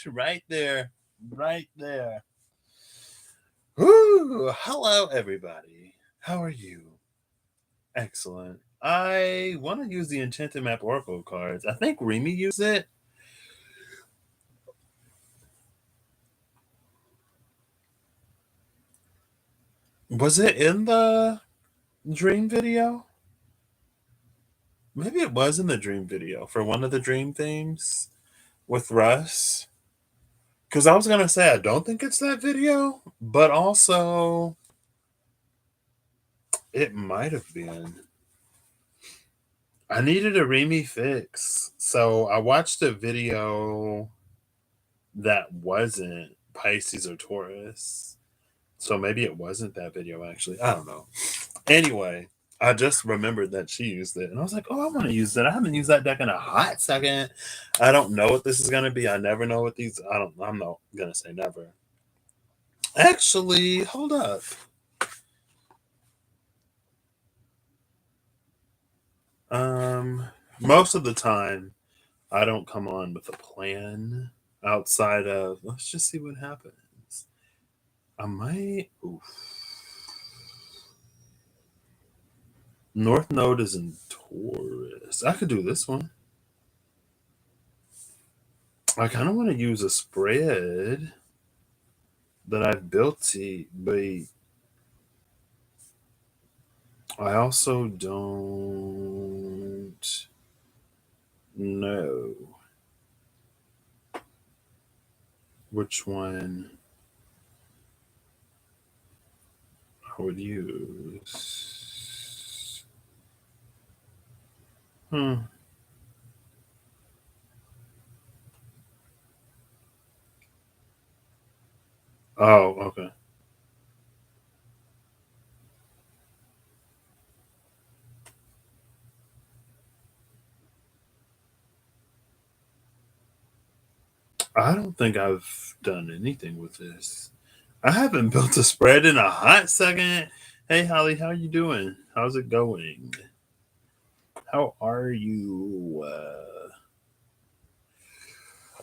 right there. Right there. Woo! Hello, everybody. How are you? Excellent. I want to use the Enchanted Map Oracle cards. I think Remy used it. Was it in the dream video? Maybe it was in the dream video for one of the dream themes with Russ. Because I was going to say, I don't think it's that video, but also it might have been. I needed a Remy fix. So I watched a video that wasn't Pisces or Taurus. So maybe it wasn't that video, actually. I don't know. Anyway, I just remembered that she used it. And I was like, oh, I want to use that. I haven't used that deck in a hot second. I don't know what this is going to be. I never know what these... I'm not going to say never. Actually, hold up. Most of the time, I don't come on with a plan outside of, let's just see what happens. I might... Oof. North Node is in Taurus. I could do this one. I kind of want to use a spread that I've built, but I also don't know which one I would use. Oh, okay. I don't think I've done anything with this. I haven't built a spread in a hot second. Hey, Holly, how you doing? How's it going? How are you?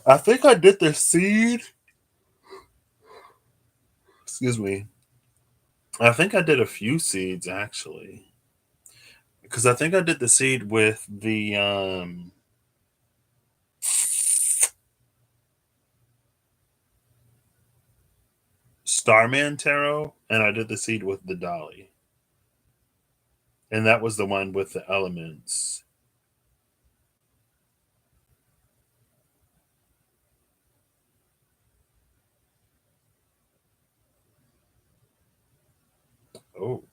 I think I did the seed. Excuse me. I think I did a few seeds, actually. Because I think I did the seed with the Starman Tarot, and I did the seed with the Dolly. And that was the one with the elements. Oh.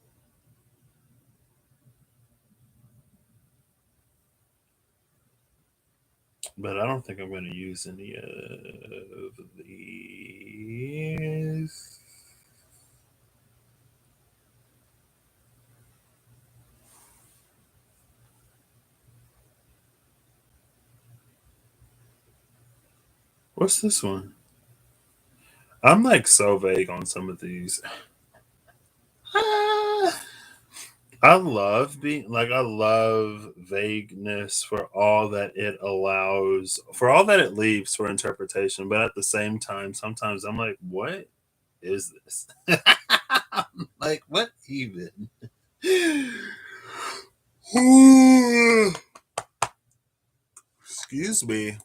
But I don't think I'm going to use any of these. What's this one? I'm like so vague on some of these. I love I love vagueness for all that it allows, for all that it leaves for interpretation. But at the same time, sometimes I'm like, what is this? Like, what even? Excuse me.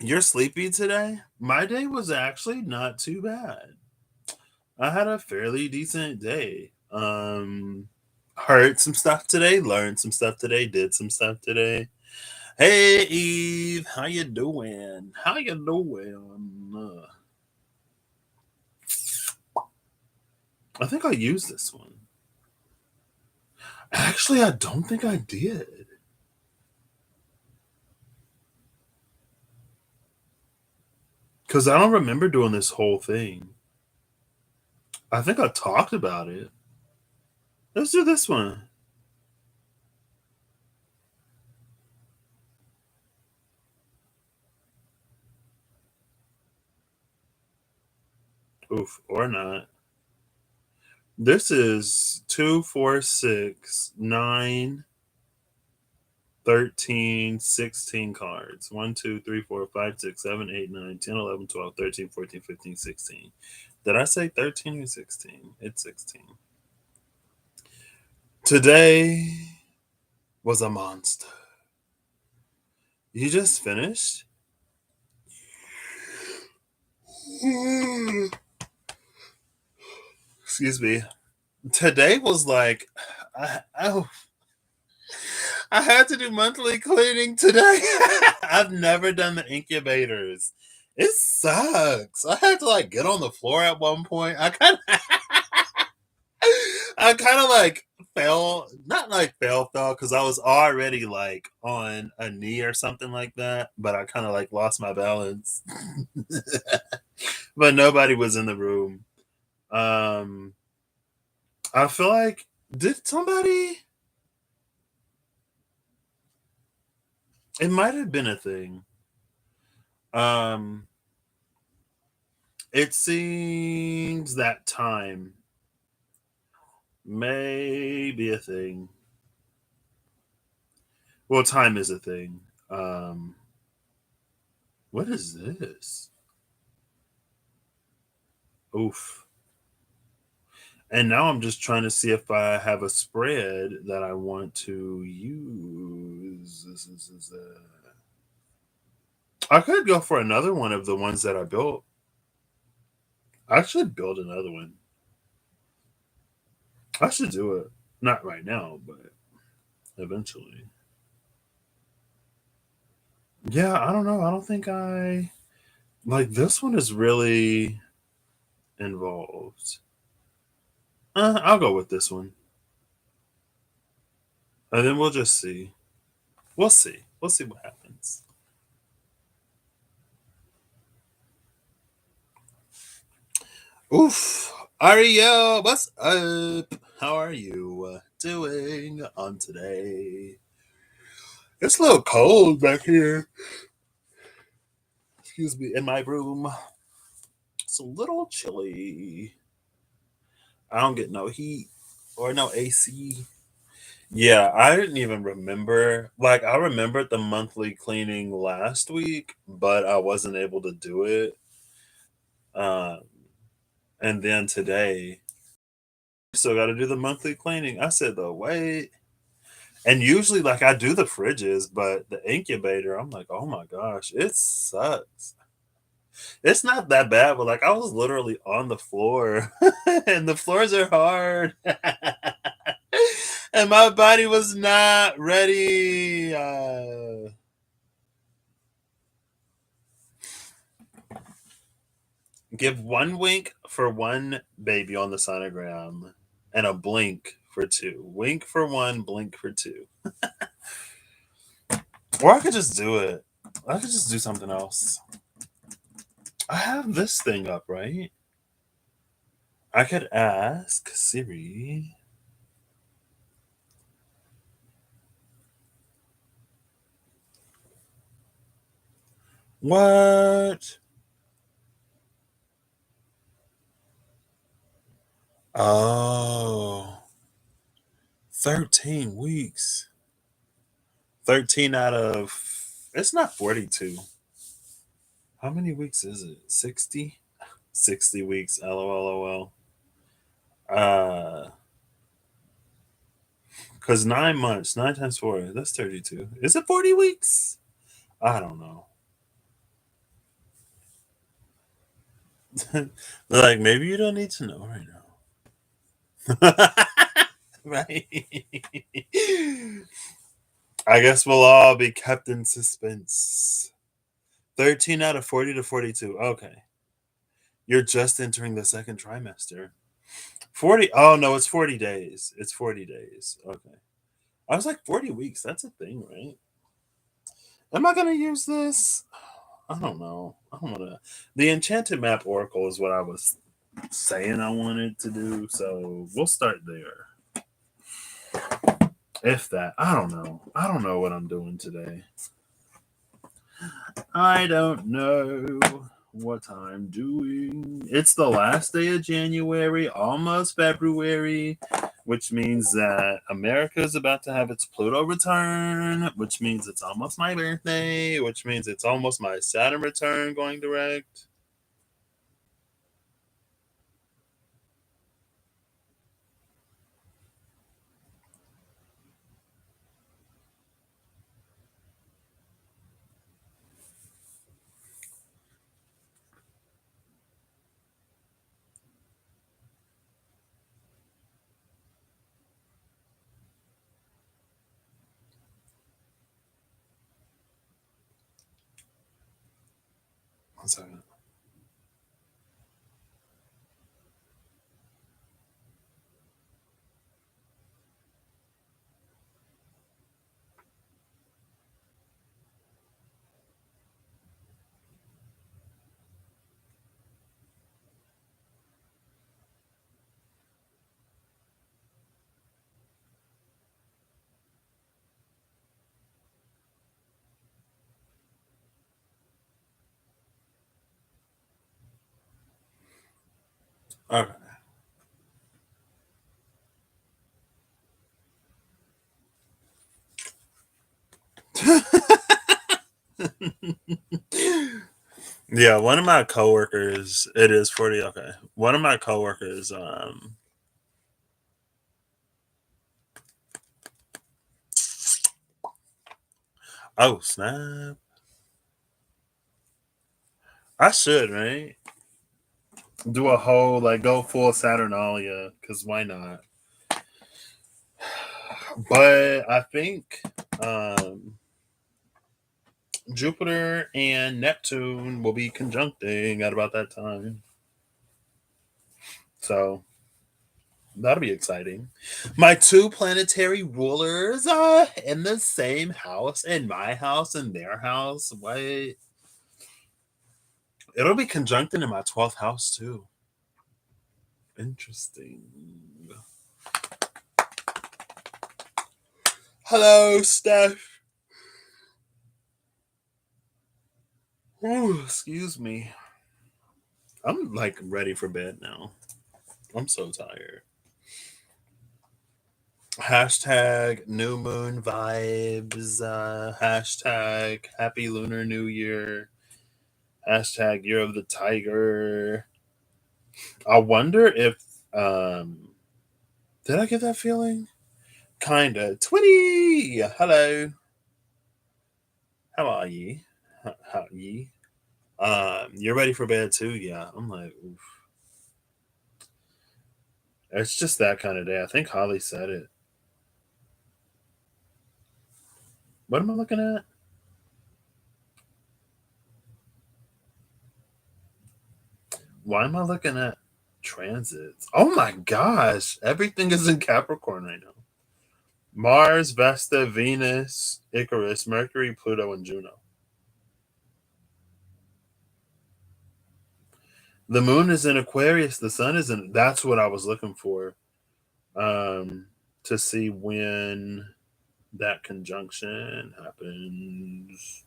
You're sleepy today? My day was actually not too bad. I had a fairly decent day. Heard some stuff today, learned some stuff today, did some stuff today. Hey Eve, how you doing? How you doing? I think I used this one. Actually, I don't think I did. Because I don't remember doing this whole thing. I think I talked about it. Let's do this one. Oof, or not. This is 2, 4, 6, 9, 13, 16 cards. 1, 2, 3, 4, 5, 6, 7, 8, 9, 10, 11, 12, 13, 14, 15, 16. Did I say 13 or 16? It's 16. Today was a monster. You just finished? Excuse me. Today was like, oh, I had to do monthly cleaning today. I've never done the incubators. It sucks. I had to like get on the floor at one point. I kind of like fell, not like fell, because I was already like on a knee or something like that, but I kind of like lost my balance. But nobody was in the room. Um, I feel like, did somebody? It might have been a thing. Um, it seems that time may be a thing. Well, time is a thing. What is this? Oof. And now I'm just trying to see if I have a spread that I want to use. I could go for another one of the ones that I built. I should build another one. I should do it. Not right now, but eventually. Yeah, I don't know. I don't think I like this one is really involved. I'll go with this one. And then we'll just see. We'll see. We'll see what happens. Oof. Ariel, what's up? How are you doing on today? It's a little cold back here. Excuse me, in my room. It's a little chilly. I don't get no heat or no AC. Yeah, I didn't even remember. Like, I remembered the monthly cleaning last week, but I wasn't able to do it. Um, and then today, still got to do the monthly cleaning. I said, though, wait. And usually, like, I do the fridges, but the incubator, I'm like, oh my gosh, it sucks. It's not that bad, but like, I was literally on the floor, and the floors are hard. And my body was not ready. Give one wink for one baby on the sonogram and a blink for two. Wink for one, blink for two. Or I could just do it. I could just do something else. I have this thing up, right? I could ask Siri. What? Oh, 13 weeks. 13 out of, it's not 42. How many weeks is it? 60? 60 weeks. LOL. Because 9 months, 9 times 4, that's 32. Is it 40 weeks? I don't know. Like, maybe you don't need to know right now. Right? I guess we'll all be kept in suspense. 13 out of 40 to 42. Okay. You're just entering the second trimester. 40. Oh, no, it's 40 days. It's 40 days. Okay. I was like, 40 weeks. That's a thing, right? Am I going to use this? I don't know. I don't want to. The Enchanted Map Oracle is what I was saying I wanted to do. So we'll start there. If that. I don't know. I don't know what I'm doing today. I don't know what I'm doing. It's the last day of January, almost February. which means that America is about to have its Pluto return, which means it's almost my birthday, which means it's almost my Saturn return going direct. One second. Okay. Yeah, one of my coworkers, it is 40. Okay. One of my coworkers, oh, snap. I should, right? Do a whole, like, go full Saturnalia, because why not? But I think Jupiter and Neptune will be conjuncting at about that time. So that'll be exciting. My two planetary rulers are in the same house, in my house and their house. What? It'll be conjuncting in my 12th house too. Interesting. Hello, Steph. Ooh, excuse me. I'm like ready for bed now. I'm so tired. Hashtag new moon vibes. Hashtag happy lunar new year. Hashtag year of the tiger. I wonder if did I get that feeling? Kinda. Twitty. Hello. How are ye? How ye? You're ready for bed too? Yeah. I'm like, oof. It's just that kind of day. I think Holly said it. What am I looking at? Why am I looking at transits? Oh my gosh. Everything is in Capricorn right now. Mars, Vesta, Venus, Icarus, Mercury, Pluto, and Juno. The moon is in Aquarius. The sun is in. That's what I was looking for. To see when that conjunction happens.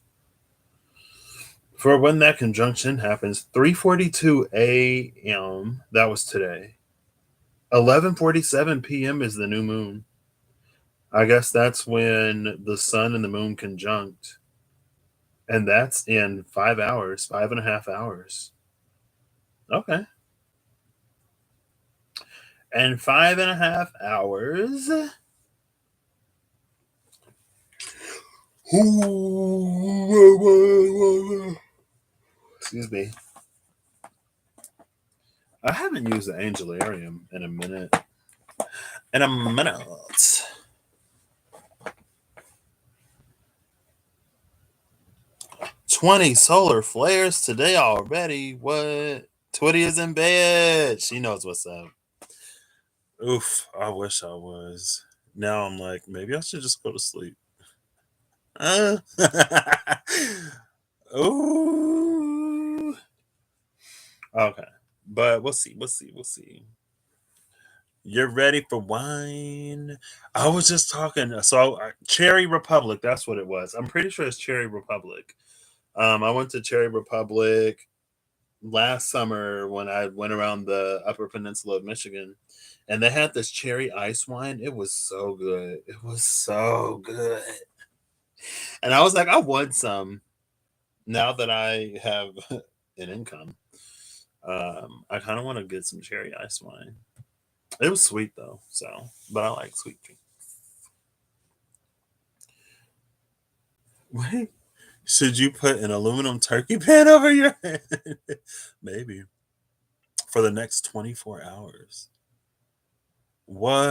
For when that conjunction happens, 3:42 a.m. That was today. 11:47 p.m. is the new moon. I guess that's when the sun and the moon conjunct, and that's in 5 hours, 5.5 hours. Okay, and 5.5 hours. Excuse me. I haven't used the Angelarium in a minute. In a minute. 20 solar flares today already. What? Twitty is in bed. She knows what's up. Oof, I wish I was. Now I'm like, maybe I should just go to sleep. Uh, ooh. Okay. But we'll see. We'll see. We'll see. You're ready for wine? I was just talking. So, Cherry Republic, that's what it was. I'm pretty sure it's Cherry Republic. I went to Cherry Republic last summer when I went around the Upper Peninsula of Michigan, and they had this cherry ice wine. It was so good. It was so good. And I was like, I want some now that I have an income. I kind of want to get some cherry ice wine. It was sweet though, so but I like sweet drinks. Wait, should you put an aluminum turkey pan over your head? Maybe for the next 24 hours. What?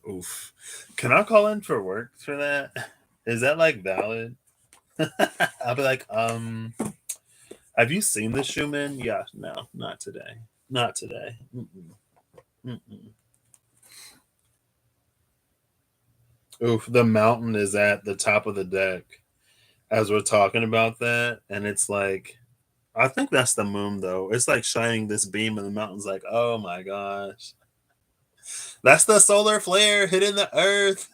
Oof. Can I call in for work for that? Is that like valid? I'll be like, have you seen the Schumann? Yeah, no, not today. Not today. Mm-mm. Mm-mm. Oof, the mountain is at the top of the deck as we're talking about that. And it's like, I think that's the moon though. It's like shining this beam, and the mountain's like, oh my gosh. That's the solar flare hitting the earth.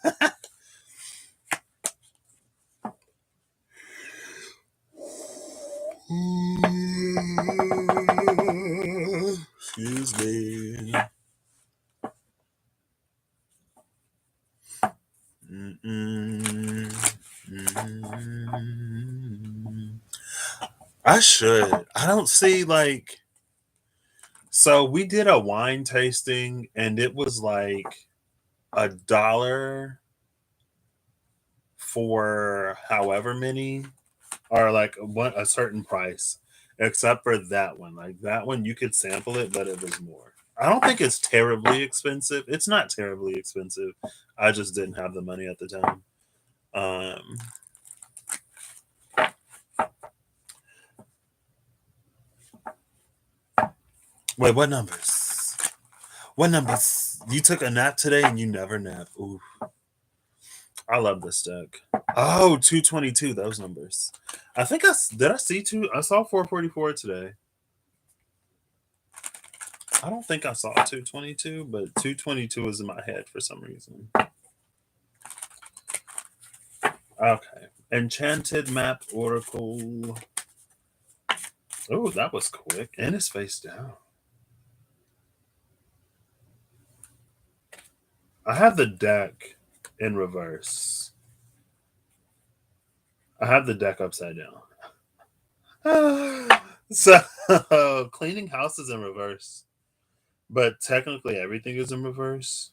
Excuse me. Mm-mm. Mm-mm. I should. I don't see like. So we did a wine tasting, and it was like $1 for however many, or like a certain price, except for that one. Like that one, you could sample it, but it was more. I don't think it's terribly expensive. It's not terribly expensive. I just didn't have the money at the time. Um, Wait, what numbers? What numbers? You took a nap today and you never nap. Ooh, I love this deck. Oh, 222, those numbers. I think did I see two? I saw 444 today. I don't think I saw 222, but 222 is in my head for some reason. Okay. Enchanted Map Oracle. Oh, that was quick. And it's face down. I have the deck in reverse. I have the deck upside down. So, cleaning house is in reverse. But technically, everything is in reverse.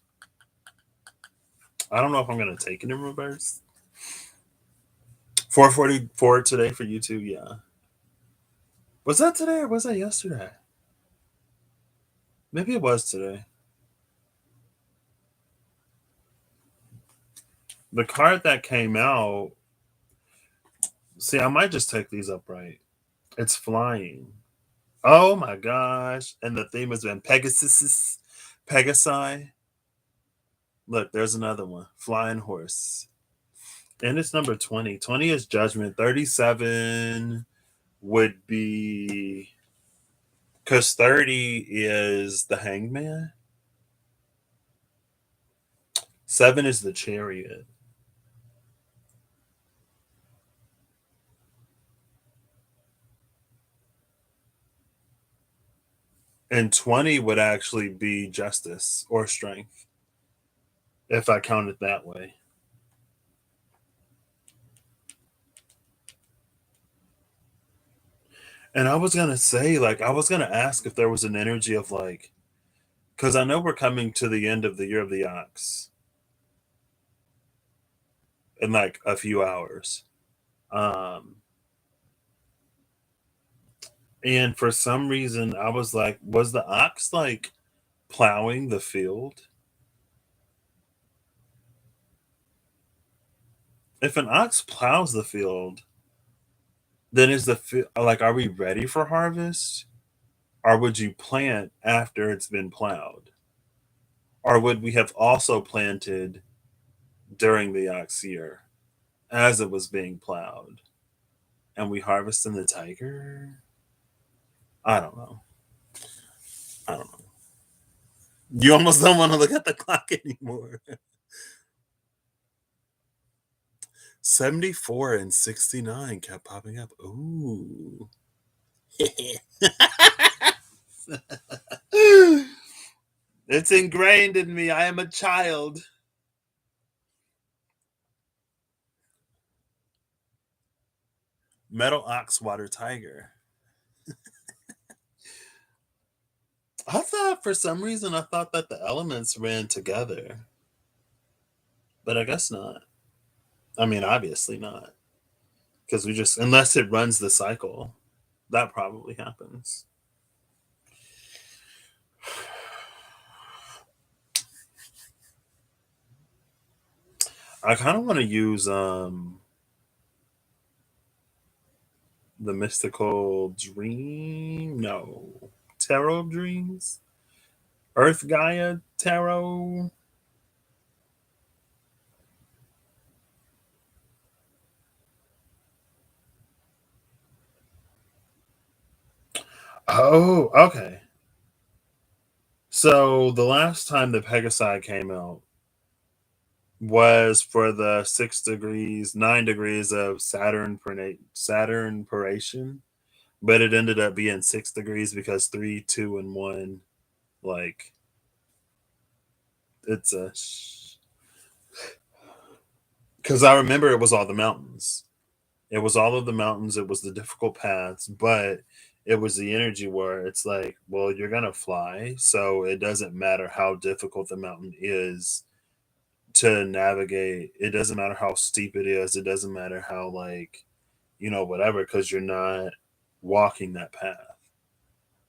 I don't know if I'm going to take it in reverse. 444 today for you too, yeah. Was that today or was that yesterday? Maybe it was today. The card that came out. See, I might just take these upright. It's flying. Oh my gosh. And the theme has been Pegasus. Pegasi. Look, there's another one. Flying horse. And it's number 20. 20 is judgment. 37 would be, because 30 is the hangman. 7 is the chariot. And 20 would actually be justice or strength, if I count it that way. And I was going to say, like, I was going to ask if there was an energy of, like, because I know we're coming to the end of the year of the ox in like a few hours. Um, and for some reason, I was like, was the ox like plowing the field? If an ox plows the field, then is the like, are we ready for harvest? Or would you plant after it's been plowed? Or would we have also planted during the ox year as it was being plowed? And we harvest in the tiger? I don't know. I don't know. You almost don't want to look at the clock anymore. 74 and 69 kept popping up. Ooh. It's ingrained in me. I am a child. Metal ox water tiger. I thought for some reason I thought that the elements ran together. But I guess not. I mean, obviously not. Because we just unless it runs the cycle, that probably happens. I kind of want to use the mystical dream. No, tarot of dreams. Earth Gaia tarot. Oh, okay. So the last time the Pegasi came out was for the 6 degrees, 9 degrees of Saturn paration, but it ended up being 6 degrees because 3, 2, and 1, like it's a. Because I remember it was all the mountains. It was all of the mountains. It was the difficult paths, but it was the energy where it's like, well, you're gonna fly, so it doesn't matter how difficult the mountain is to navigate. It doesn't matter how steep it is. It doesn't matter how whatever, because you're not walking that path.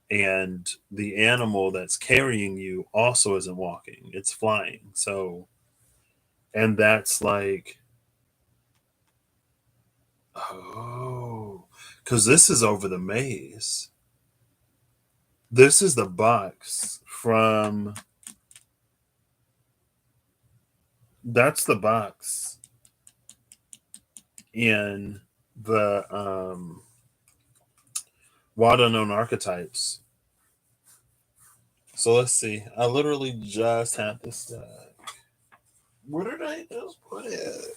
And the animal that's carrying you also isn't walking, it's flying. So, and that's like, oh, because this is over the maze. This is the box from, that's the box in the Wild Unknown Archetypes. So let's see. I literally just had this stuff. Where did I just put it?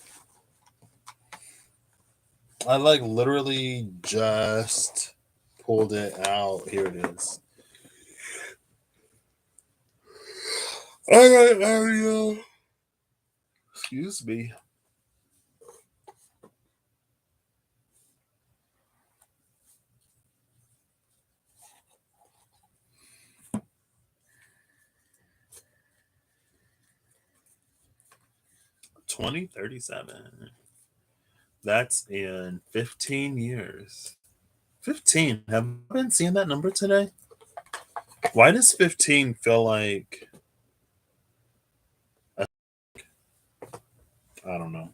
I like literally just pulled it out. Here it is. All right, Ariel. Excuse me. $20.37. That's in 15 years. 15. Have I been seeing that number today? Why does 15 feel like I don't know.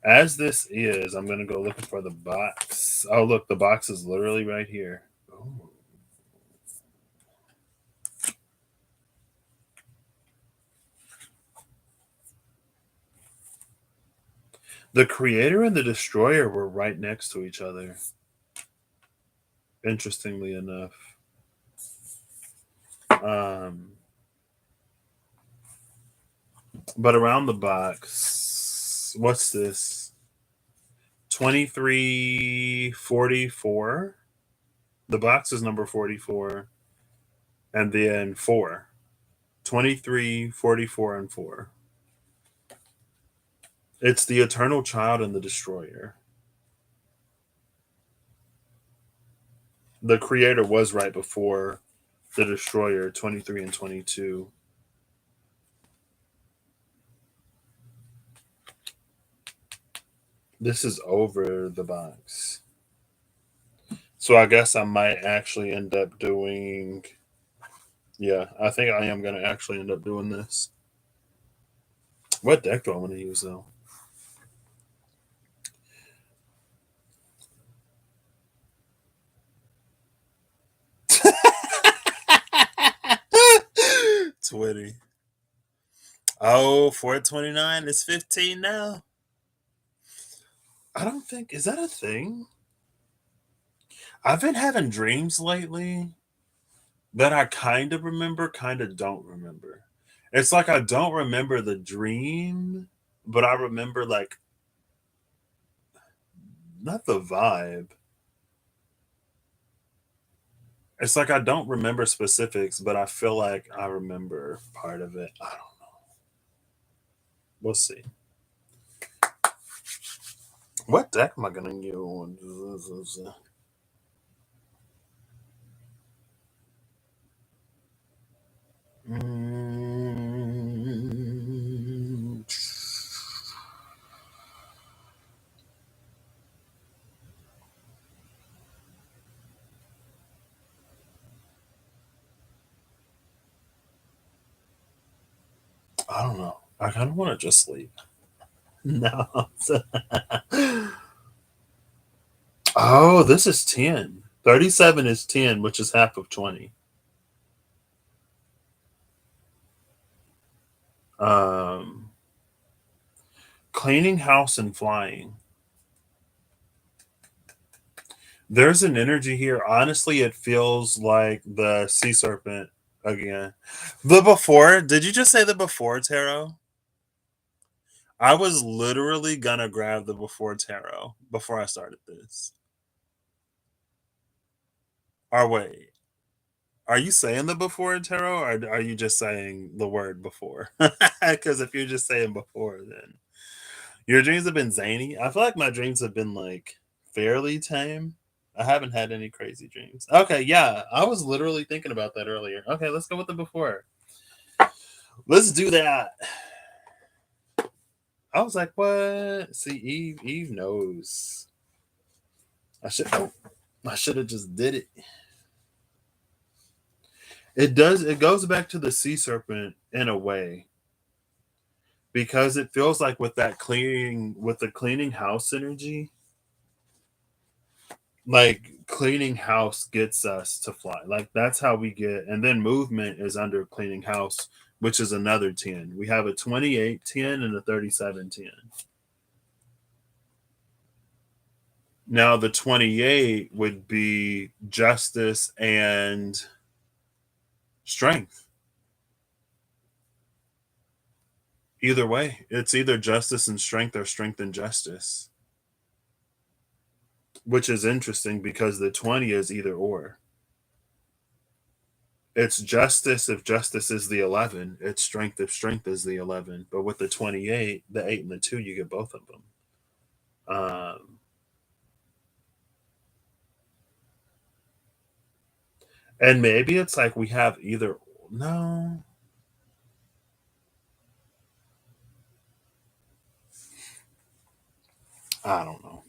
As this is, I'm gonna go looking for the box. Oh, look, the box is literally right here. Ooh. The creator and the destroyer were right next to each other. Interestingly enough. Um, but around the box, what's this? 2344. The box is number 44. And then 4. 23, 44, and 4. It's the eternal child and the destroyer. The creator was right before the destroyer, 23 and 22. This is over the box. So I guess I might actually end up doing. Yeah, I think I am going to actually end up doing this. What deck do I want to use, though? $20. Oh, 429 is 15 now. I don't think. Is that a thing? I've been having dreams lately that I kind of remember, kind of don't remember. It's like I don't remember the dream, but I remember like not the vibe. It's like I don't remember specifics, but I feel like I remember part of it. I don't know. We'll see. What deck am I gonna use? Mm, I don't know. I kind of want to just sleep. No. Oh, this is 10. 37 is 10, which is half of 20. Um, Cleaning house and flying. There's an energy here. Honestly, it feels like the sea serpent again. The before, did you just say the before tarot? I was literally gonna grab the before tarot before I started this. Or wait, are you saying the before tarot, or are you just saying the word before? Because if you're just saying before, then your dreams have been zany. I feel like my dreams have been like fairly tame. I haven't had any crazy dreams. Okay, yeah, I was literally thinking about that earlier. Okay, let's go with the before. Let's do that. I was like, what? See, Eve knows. I should. Oh, I should have just did it. It does. It goes back to the sea serpent in a way because it feels like with that cleaning, with the cleaning house energy, like cleaning house gets us to fly. Like that's how we get. And then movement is under cleaning house, which is another 10. We have a 28 10 and a 37 10. Now the 28 would be justice and strength. Either way, it's either justice and strength or strength and justice, which is interesting because the 20 is either or. It's justice if justice is the 11, it's strength if strength is the 11. But with the 28, the 8 and the 2, you get both of them. Um, and maybe it's like we have either. No, I don't know.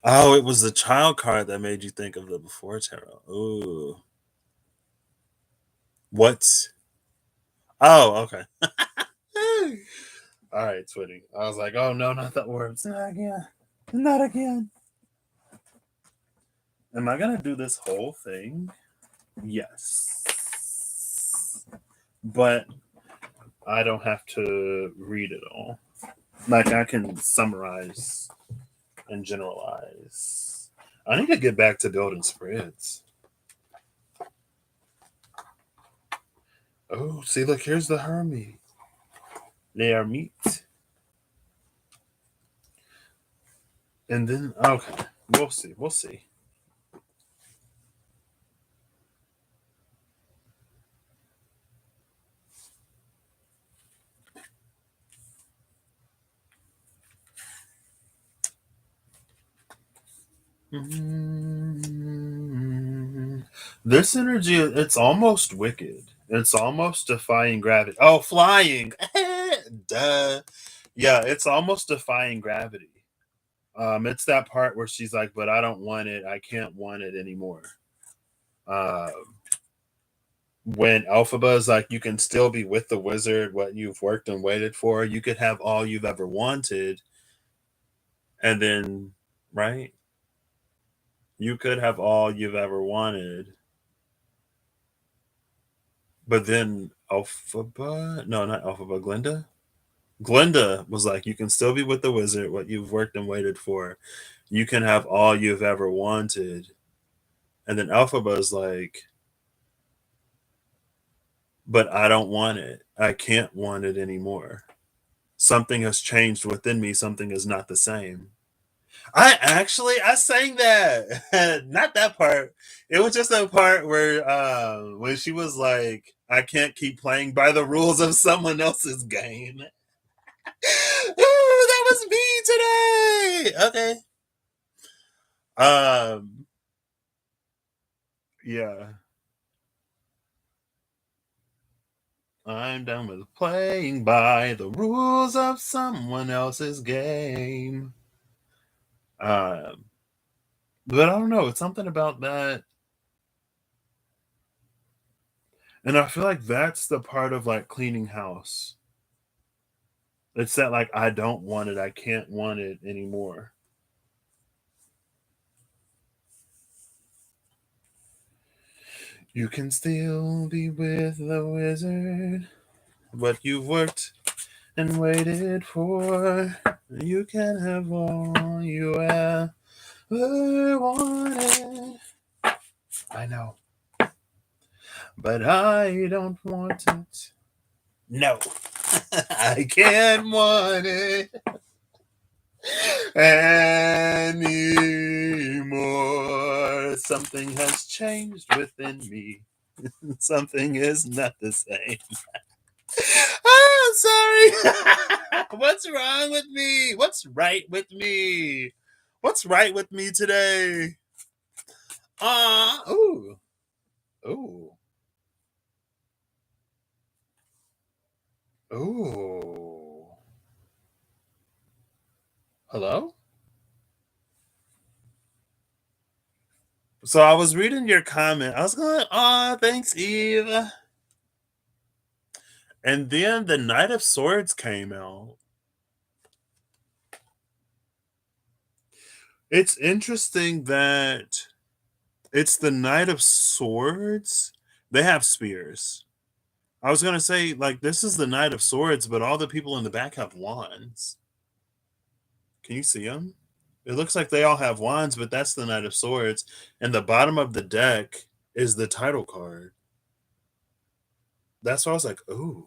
Oh, it was the child card that made you think of the before tarot. Ooh. What? Oh, okay. All right, Twitty. I was like, oh no, not that word. Not again. Not again. Am I gonna do this whole thing? Yes. But I don't have to read it all. Like I can summarize and generalize. I need to get back to building spreads. Oh, see, look, here's the Hermie. They are meat. And then okay. We'll see. We'll see. Mm, this energy, it's almost wicked. It's almost defying gravity. Oh, flying. Duh. Yeah, it's almost defying gravity. It's that part where she's like, but I don't want it. I can't want it anymore. When Elphaba is like, you can still be with the wizard, what you've worked and waited for. You could have all you've ever wanted. And then, right? You could have all you've ever wanted. But then Elphaba, no, not Elphaba, Glinda. Glinda was like, you can still be with the wizard, what you've worked and waited for. You can have all you've ever wanted. And then Elphaba is like, but I don't want it. I can't want it anymore. Something has changed within me. Something is not the same. I sang that. Not that part. It was just a part where when she was like, I can't keep playing by the rules of someone else's game. Ooh, that was me today. Okay. Um yeah. I'm done with playing by the rules of someone else's game. Um but I don't know, it's something about that. And I feel like that's the part of like cleaning house. It's that like I don't want it, I can't want it anymore. You can still be with the wizard, what you've worked and waited for. You can have all you ever wanted. I know, but I don't want it. No, I can't want it anymore. Something has changed within me. Something is not the same. Oh, sorry. What's wrong with me? What's right with me? What's right with me today? Ooh, ooh, ooh. Hello? So I was reading your comment. I was going, thanks, Eve. And then the Knight of Swords came out. It's interesting that it's the Knight of Swords. They have spears. I was gonna say, like, this is the Knight of Swords, but all the people in the back have wands. Can you see them? It looks like they all have wands, but that's the Knight of Swords. And the bottom of the deck is the title card. That's why I was like, ooh.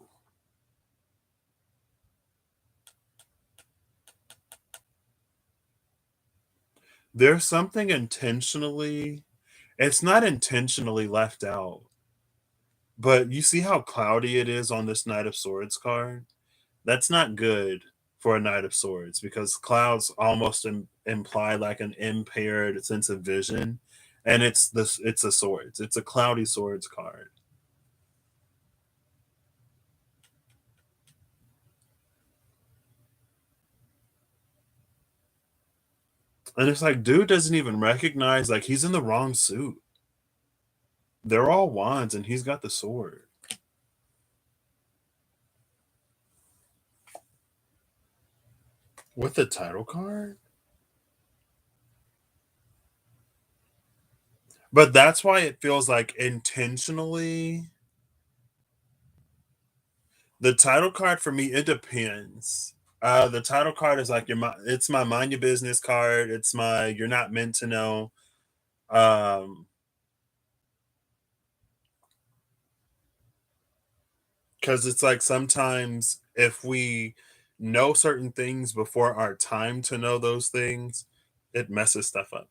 There's something intentionally, it's not intentionally left out, but you see how cloudy it is on this Knight of Swords card? That's not good for a Knight of Swords because clouds almost imply like an impaired sense of vision, and it's a swords. It's a cloudy swords card, and it's like dude doesn't even recognize like he's in the wrong suit. They're all wands, and he's got the sword with the title card. But that's why it feels like intentionally the title card for me, it depends. The title card is like it's my mind your business card. It's my you're not meant to know. Um, because it's like sometimes if we know certain things before our time to know those things, it messes stuff up.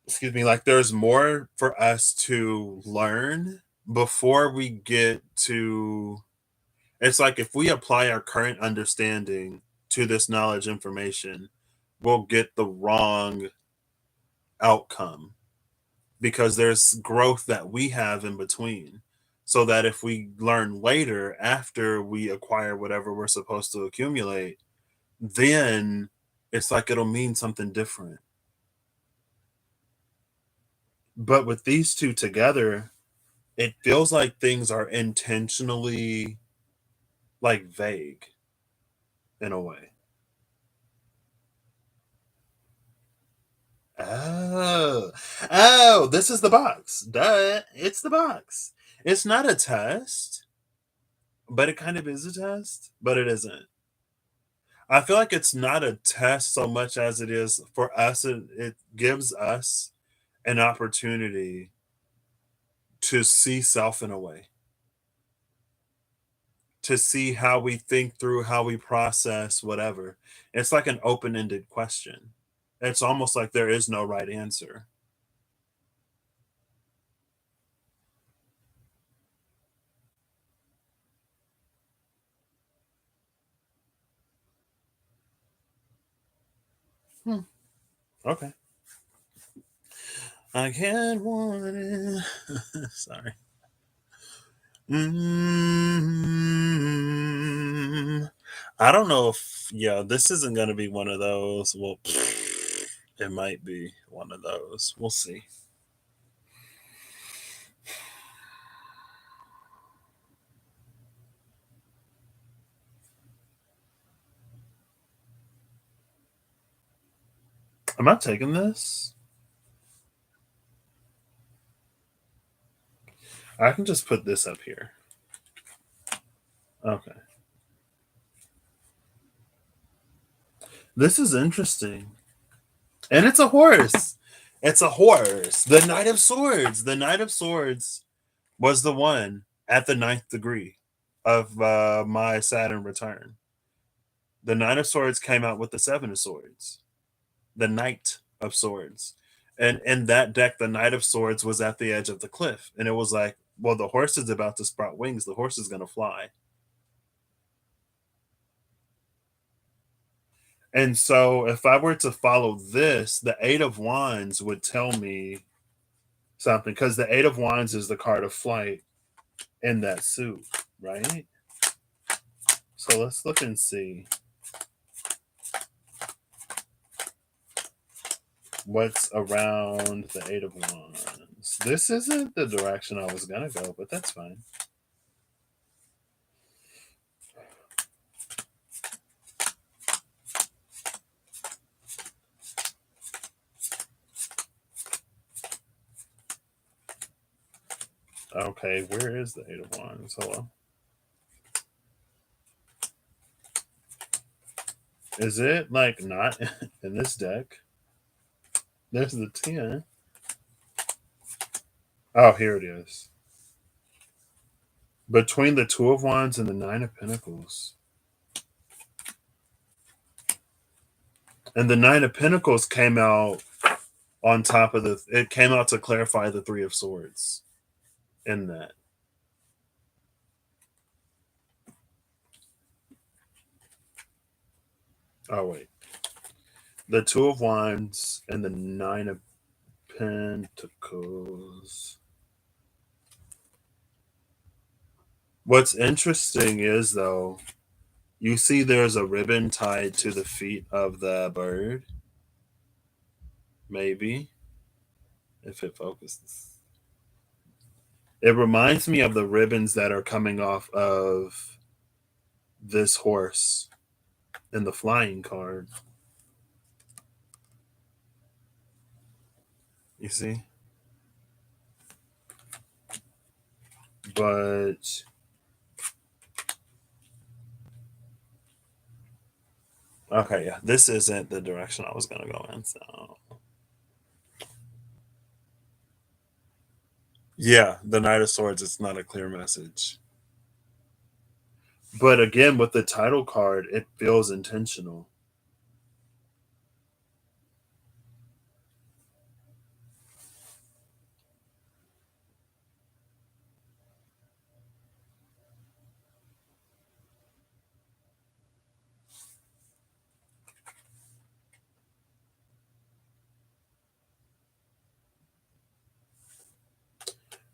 Excuse me, like there's more for us to learn before we get to it's like if we apply our current understanding to this knowledge information, we'll get the wrong outcome because there's growth that we have in between. So that if we learn later after we acquire whatever we're supposed to accumulate, then it's like it'll mean something different. But with these two together, it feels like things are intentionally like vague in a way. Oh, oh, this is the box. Duh, it's the box. It's not a test, but it kind of is a test, but it isn't. I feel like it's not a test so much as it is for us. It gives us an opportunity to see self in a way, to see how we think through, how we process whatever. It's like an open ended question. It's almost like there is no right answer. Hmm. Okay. I can't want it. Sorry. mm I don't know if, yeah, this isn't going to be one of those. Well, it might be one of those. We'll see. Am I taking this? I can just put this up here. Okay. This is interesting. And it's a horse. It's a horse. The Knight of Swords. The Knight of Swords was the one at the ninth degree of my Saturn return. The Knight of Swords came out with the Seven of Swords. The Knight of Swords. And in that deck, the Knight of Swords was at the edge of the cliff. And it was like, well, the horse is about to sprout wings. The horse is going to fly. And so if I were to follow this, the Eight of Wands would tell me something because the Eight of Wands is the card of flight in that suit, right? So let's look and see what's around the Eight of Wands. This isn't the direction I was going to go, but that's fine. Okay, where is the Eight of Wands? Hello. Is it like not in this deck? There's the 10. Oh, here it is. Between the Two of Wands and the Nine of Pentacles. And the Nine of Pentacles came out on top of it came out to clarify the Three of Swords in that. Oh, wait. The Two of Wands and the Nine of Pentacles. What's interesting is, though, you see there's a ribbon tied to the feet of the bird. Maybe. If it focuses. It reminds me of the ribbons that are coming off of this horse in the flying card. You see? But okay, yeah, this isn't the direction I was gonna go in. So yeah, the Knight of Swords, it's not a clear message. But again, with the title card, it feels intentional.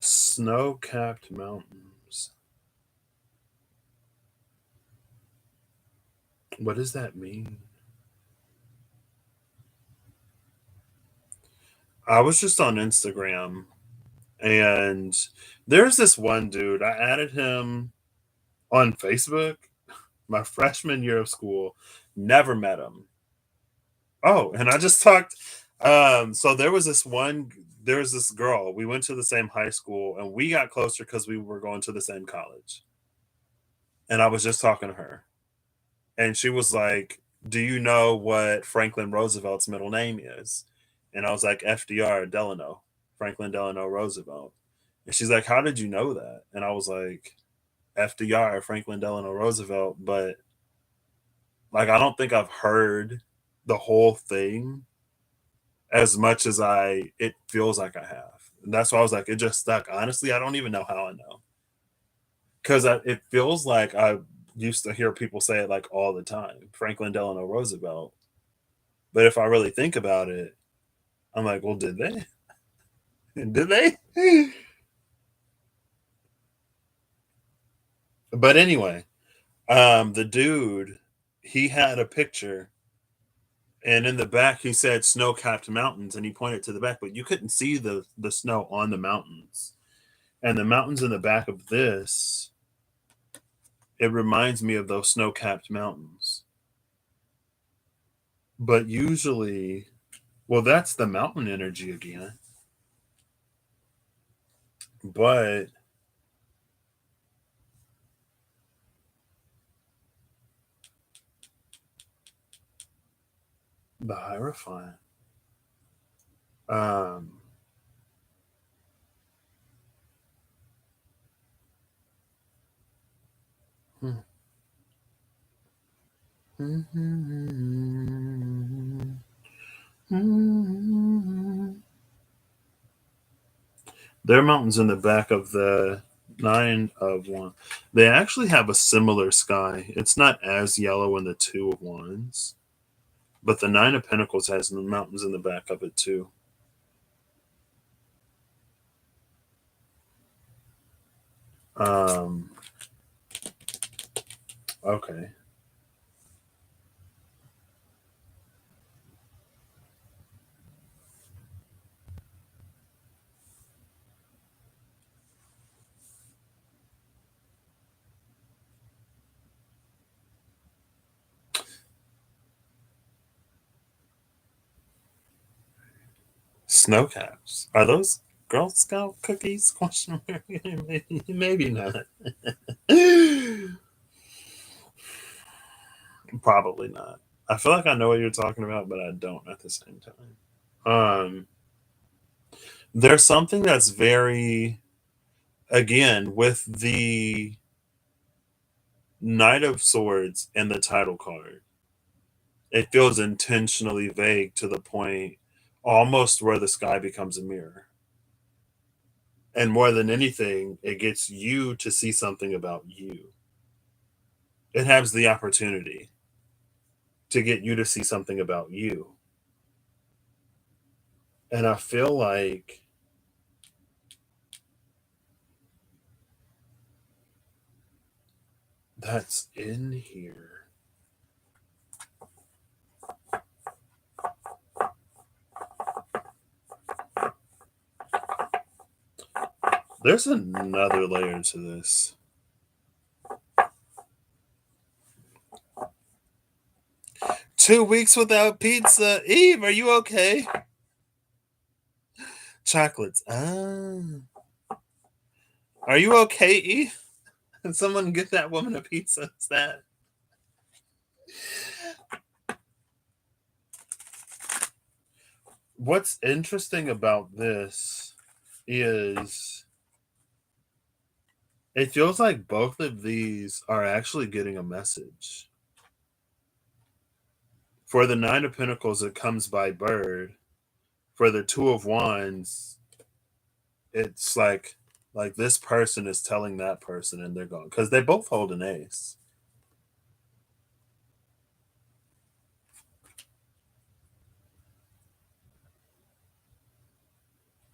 Snow-capped mountains. What does that mean? I was just on Instagram and there's this one dude. I added him on Facebook my freshman year of school. Never met him. Oh, and I just talked. So there was this girl. We went to the same high school and we got closer because we were going to the same college. And I was just talking to her. And she was like, do you know what Franklin Roosevelt's middle name is? And I was like, FDR Delano, Franklin Delano Roosevelt. And she's like, how did you know that? And I was like, FDR, Franklin Delano Roosevelt. But like, I don't think I've heard the whole thing. as much as it feels like I have. And that's why I was like, it just stuck. Honestly, I don't even know how I know. Because it feels like I used to hear people say it like all the time, Franklin Delano Roosevelt. But if I really think about it, I'm like, well, did they? Did they? But anyway, the dude, he had a picture, and in the back he said snow-capped mountains, and he pointed to the back, but you couldn't see the snow on the mountains. And the mountains in the back of this, it reminds me of those snow-capped mountains. But usually, well, that's the mountain energy again. But the Hierophant, um, hmm. There are mountains in the back of the Nine of One. They actually have a similar sky. It's not as yellow in the Two of Wands, but the Nine of Pentacles has the mountains in the back of it too. Um, okay. Snowcaps. Are those Girl Scout cookies? Question mark. Maybe not. Probably not. I feel like I know what you're talking about, but I don't at the same time. There's something that's very, again, with the Knight of Swords and the title card. It feels intentionally vague to the point almost where the sky becomes a mirror. And more than anything, it gets you to see something about you. It has the opportunity to get you to see something about you. And I feel like that's in here. There's another layer to this. 2 weeks without pizza. Eve, are you okay? Chocolates. Ah. Are you okay, Eve? Can someone get that woman a pizza? It's that. What's interesting about this is it feels like both of these are actually getting a message. For the Nine of Pentacles, it comes by bird. For the Two of Wands, it's like this person is telling that person and they're going because they both hold an ace.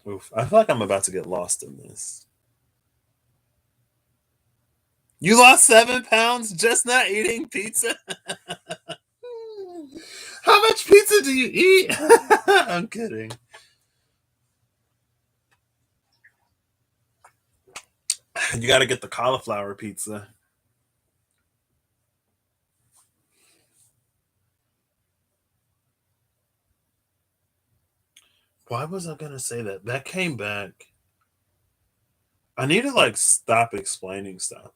Oof, I feel like I'm about to get lost in this. You lost 7 pounds just not eating pizza? How much pizza do you eat? I'm kidding. You got to get the cauliflower pizza. Why was I gonna say that? That came back. I need to like stop explaining stuff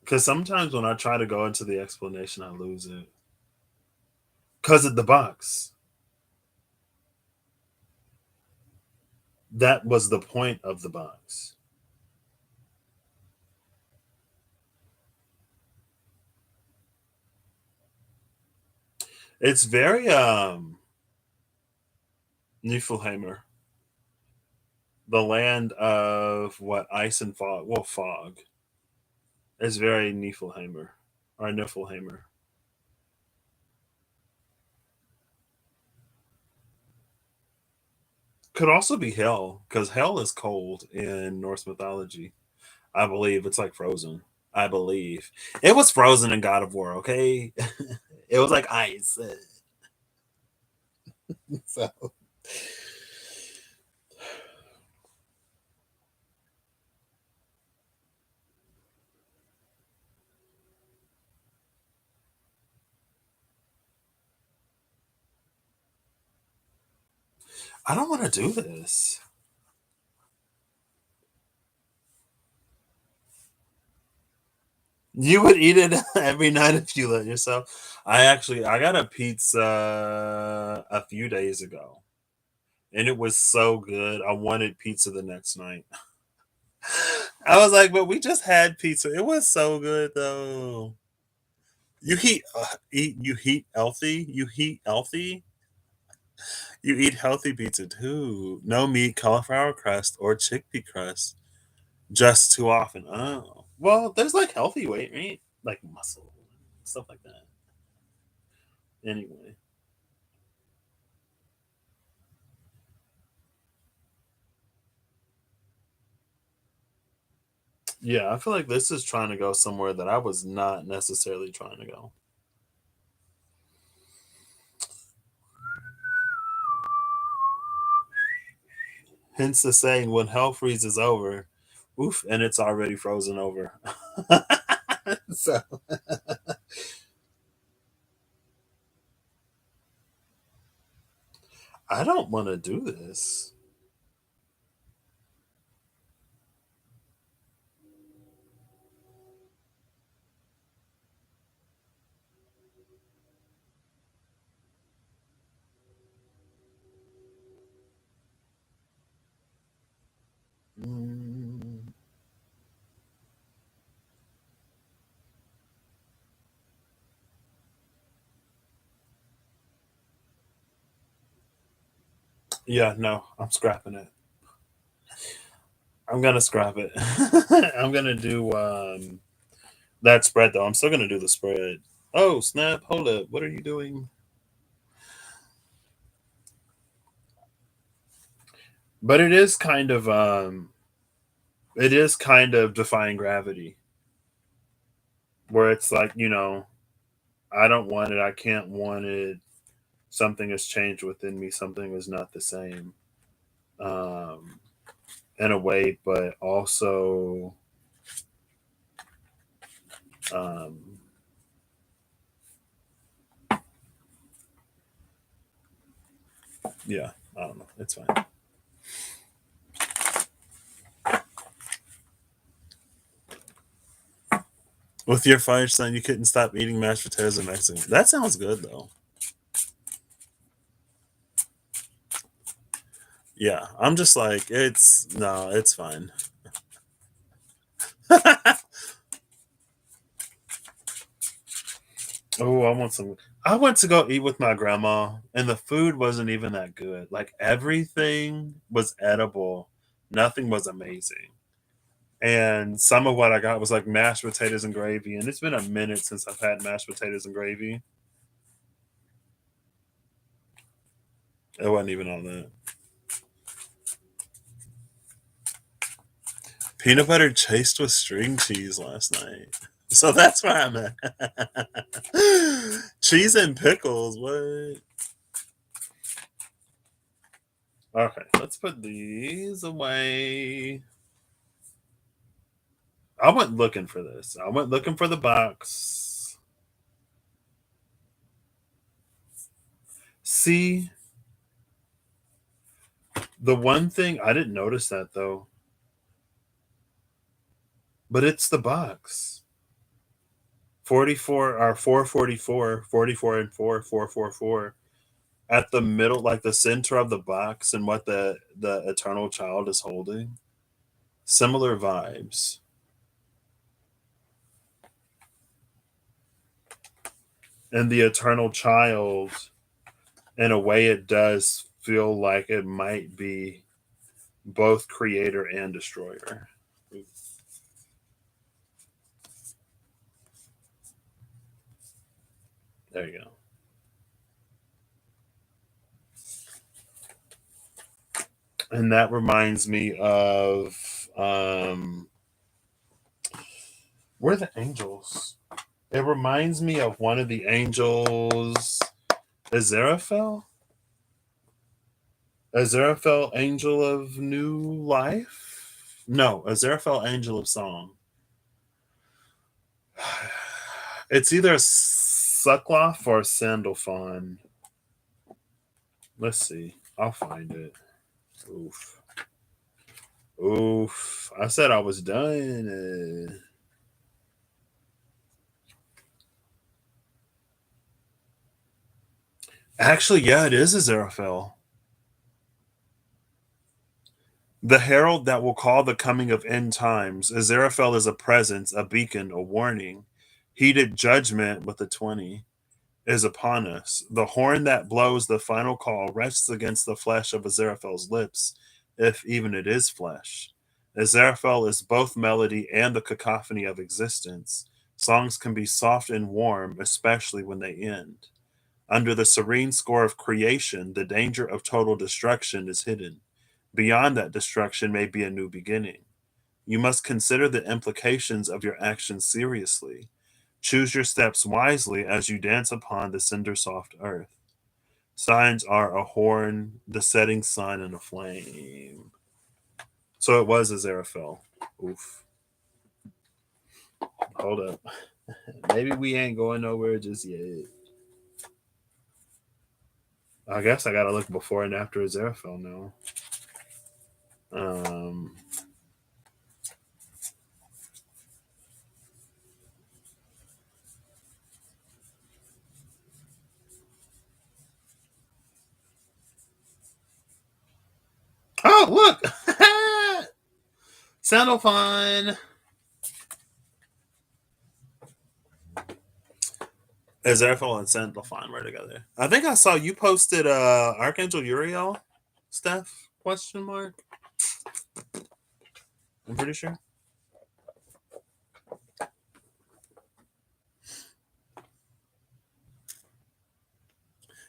because sometimes when I try to go into the explanation, I lose it because of the box. That was the point of the box. It's very Niflheimer, the land of what ice and fog. Well, fog is very Niflheimer or Niflheimer. Could also be hell because hell is cold in Norse mythology. I believe it's like frozen. I believe it was frozen in God of War. Okay, it was like ice. So I don't want to do this. You would eat it every night if you let yourself. I got a pizza a few days ago, and it was so good. I wanted pizza the next night. I was like, but we just had pizza. It was so good though. You heat healthy. You heat healthy. You eat healthy pizza too. No meat, cauliflower crust, or chickpea crust. Just too often. Oh, well, there's like healthy weight meat, like muscle, stuff like that. Anyway, yeah, I feel like this is trying to go somewhere that I was not necessarily trying to go. Hence the saying, when hell freezes over, oof, and it's already frozen over. So I don't want to do this. Mm, yeah, no, I'm scrapping it. I'm gonna scrap it. I'm gonna do that spread though. I'm still gonna do the spread. Oh snap! Hold up. What are you doing? But it is kind of defying gravity, where it's like, I don't want it. I can't want it. Something has changed within me. Something is not the same, um, in a way, but also, um, yeah. I don't know. It's fine. With your fire son, you couldn't stop eating mashed potatoes and Mexican. That sounds good though. Yeah, I'm just like, it's no, it's fine. Oh, I want some. I went to go eat with my grandma, and the food wasn't even that good. Like everything was edible, nothing was amazing. And some of what I got was like mashed potatoes and gravy. And it's been a minute since I've had mashed potatoes and gravy. It wasn't even on that. Peanut butter chased with string cheese last night. So that's where I'm at. Cheese and pickles. What? Okay, let's put these away. I went looking for this. I went looking for the box. See, the one thing I didn't notice that though, but it's the box. 44 or 444, 44 and 4, 444 at the middle, like the center of the box, and what the eternal child is holding. Similar vibes. And the eternal child, in a way, it does feel like it might be both creator and destroyer. There you go. And that reminds me of where are the angels? It reminds me of one of the angels, Aziraphale? Aziraphale, angel of new life? No, Aziraphale, angel of song. It's either Suckloff or Sandalphon. Let's see. I'll find it. Oof. Oof. I said I was done. Actually, yeah, it is Aziraphale. The herald that will call the coming of end times. Aziraphale is a presence, a beacon, a warning. Heated judgment with a 20 is upon us. The horn that blows the final call rests against the flesh of Aziraphale's lips, if even it is flesh. Aziraphale is both melody and the cacophony of existence. Songs can be soft and warm, especially when they end. Under the serene score of creation, the danger of total destruction is hidden. Beyond that destruction may be a new beginning. You must consider the implications of your actions seriously. Choose your steps wisely as you dance upon the cinder soft earth. Signs are a horn, the setting sun, and a flame. So it was Aziraphale. Oof. Hold up. Maybe we ain't going nowhere just yet. I guess I gotta look before and after Aziraphale now. Um, oh, look! Sandalphon! Aziraphale and Sandalphon were together. I think I saw you posted Archangel Uriel, Steph? Question mark. I'm pretty sure.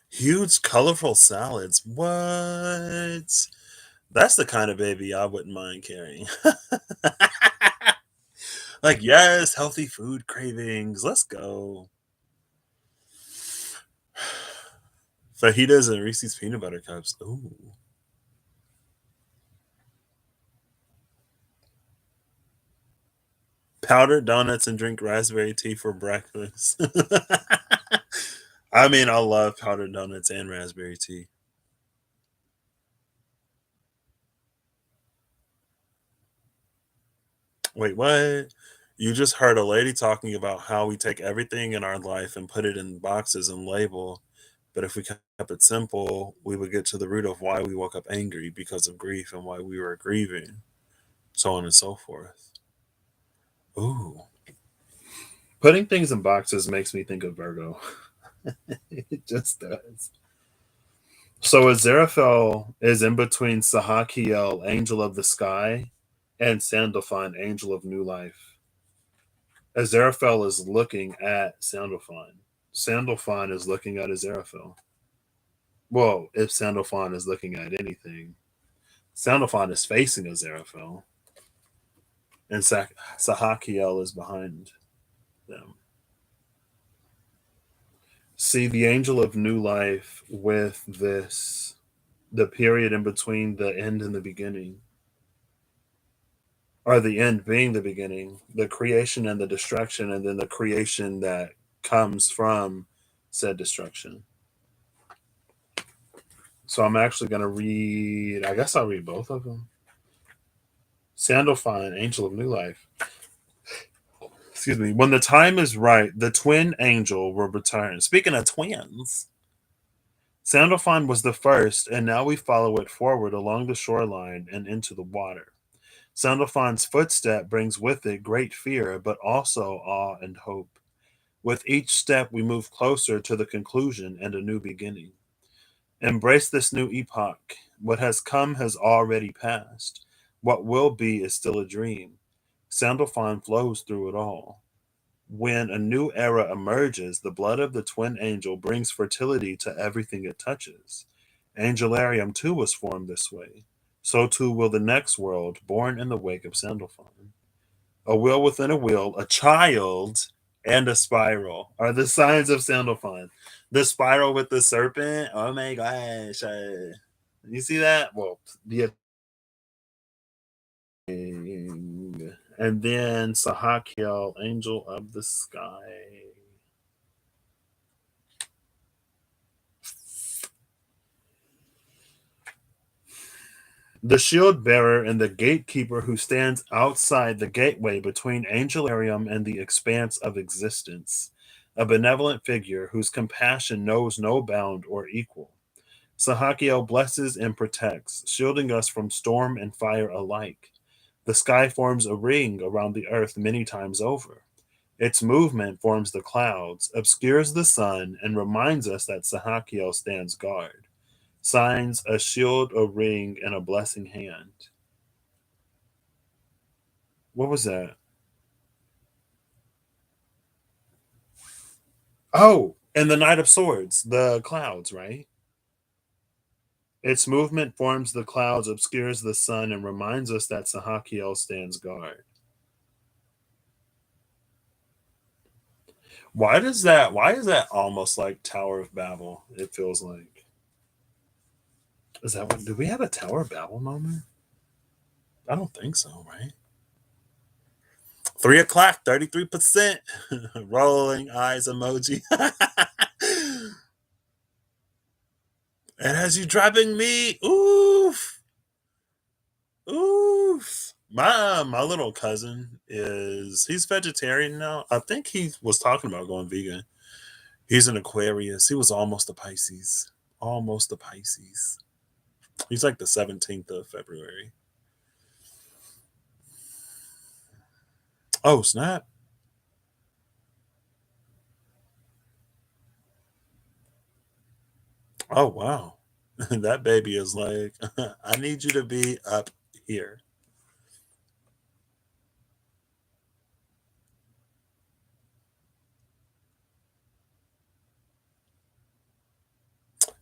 Huge, colorful salads. What? That's the kind of baby I wouldn't mind carrying. Like, yes, healthy food cravings. Let's go. Fajitas and Reese's peanut butter cups. Ooh. Powdered donuts and drink raspberry tea for breakfast. I mean, I love powdered donuts and raspberry tea. Wait, what? You just heard a lady talking about how we take everything in our life and put it in boxes and label. But if we kept it simple, we would get to the root of why we woke up angry because of grief and why we were grieving, so on and so forth. Ooh. Putting things in boxes makes me think of Virgo. It just does. So Aziraphale is in between Sahakiel, Angel of the Sky, and Sandalphon, Angel of New Life. Aziraphale is looking at Sandalphon. Sandalphon is looking at Aziraphale. Well, if Sandalphon is looking at anything, Sandalphon is facing Aziraphale, and Sahakiel is behind them. See the angel of new life with this, the period in between the end and the beginning, or the end being the beginning, the creation and the destruction, and then the creation that comes from said destruction. So I'm actually going to read, I guess I'll read both of them. Sandalphon, Angel of New Life. Excuse me. When the time is right, the twin angel will return. Speaking of twins, Sandalphon was the first, and now we follow it forward along the shoreline and into the water. Sandalphon's footstep brings with it great fear, but also awe and hope. With each step, we move closer to the conclusion and a new beginning. Embrace this new epoch. What has come has already passed. What will be is still a dream. Sandalphon flows through it all. When a new era emerges, the blood of the twin angel brings fertility to everything it touches. Angelarium too was formed this way. So too will the next world, born in the wake of Sandalphon. A wheel within a wheel, a child, and a spiral are the signs of Sandalphon. The spiral with the serpent, oh my gosh. You see that? Well, the and then Sahakiel, angel of the sky. The shield bearer and the gatekeeper who stands outside the gateway between Angelarium and the expanse of existence. A benevolent figure whose compassion knows no bound or equal. Sahakiel blesses and protects, shielding us from storm and fire alike. The sky forms a ring around the earth many times over. Its movement forms the clouds, obscures the sun, and reminds us that Sahakiel stands guard. Signs a shield, a ring, and a blessing hand. What was that? Oh, and the Knight of Swords, the clouds, right? Its movement forms the clouds, obscures the sun, and reminds us that Sahakiel stands guard. Why is that almost like Tower of Babel? It feels like. Is that what do we have a Tower of Babel moment? I don't think so, right? 3 o'clock, 33%. Rolling eyes emoji. And as you driving me, oof, oof. My little cousin he's vegetarian now. I think he was talking about going vegan. He's an Aquarius. He was almost a Pisces. Almost a Pisces. He's like the 17th of February. Oh, snap. Oh, wow. That baby is like, I need you to be up here.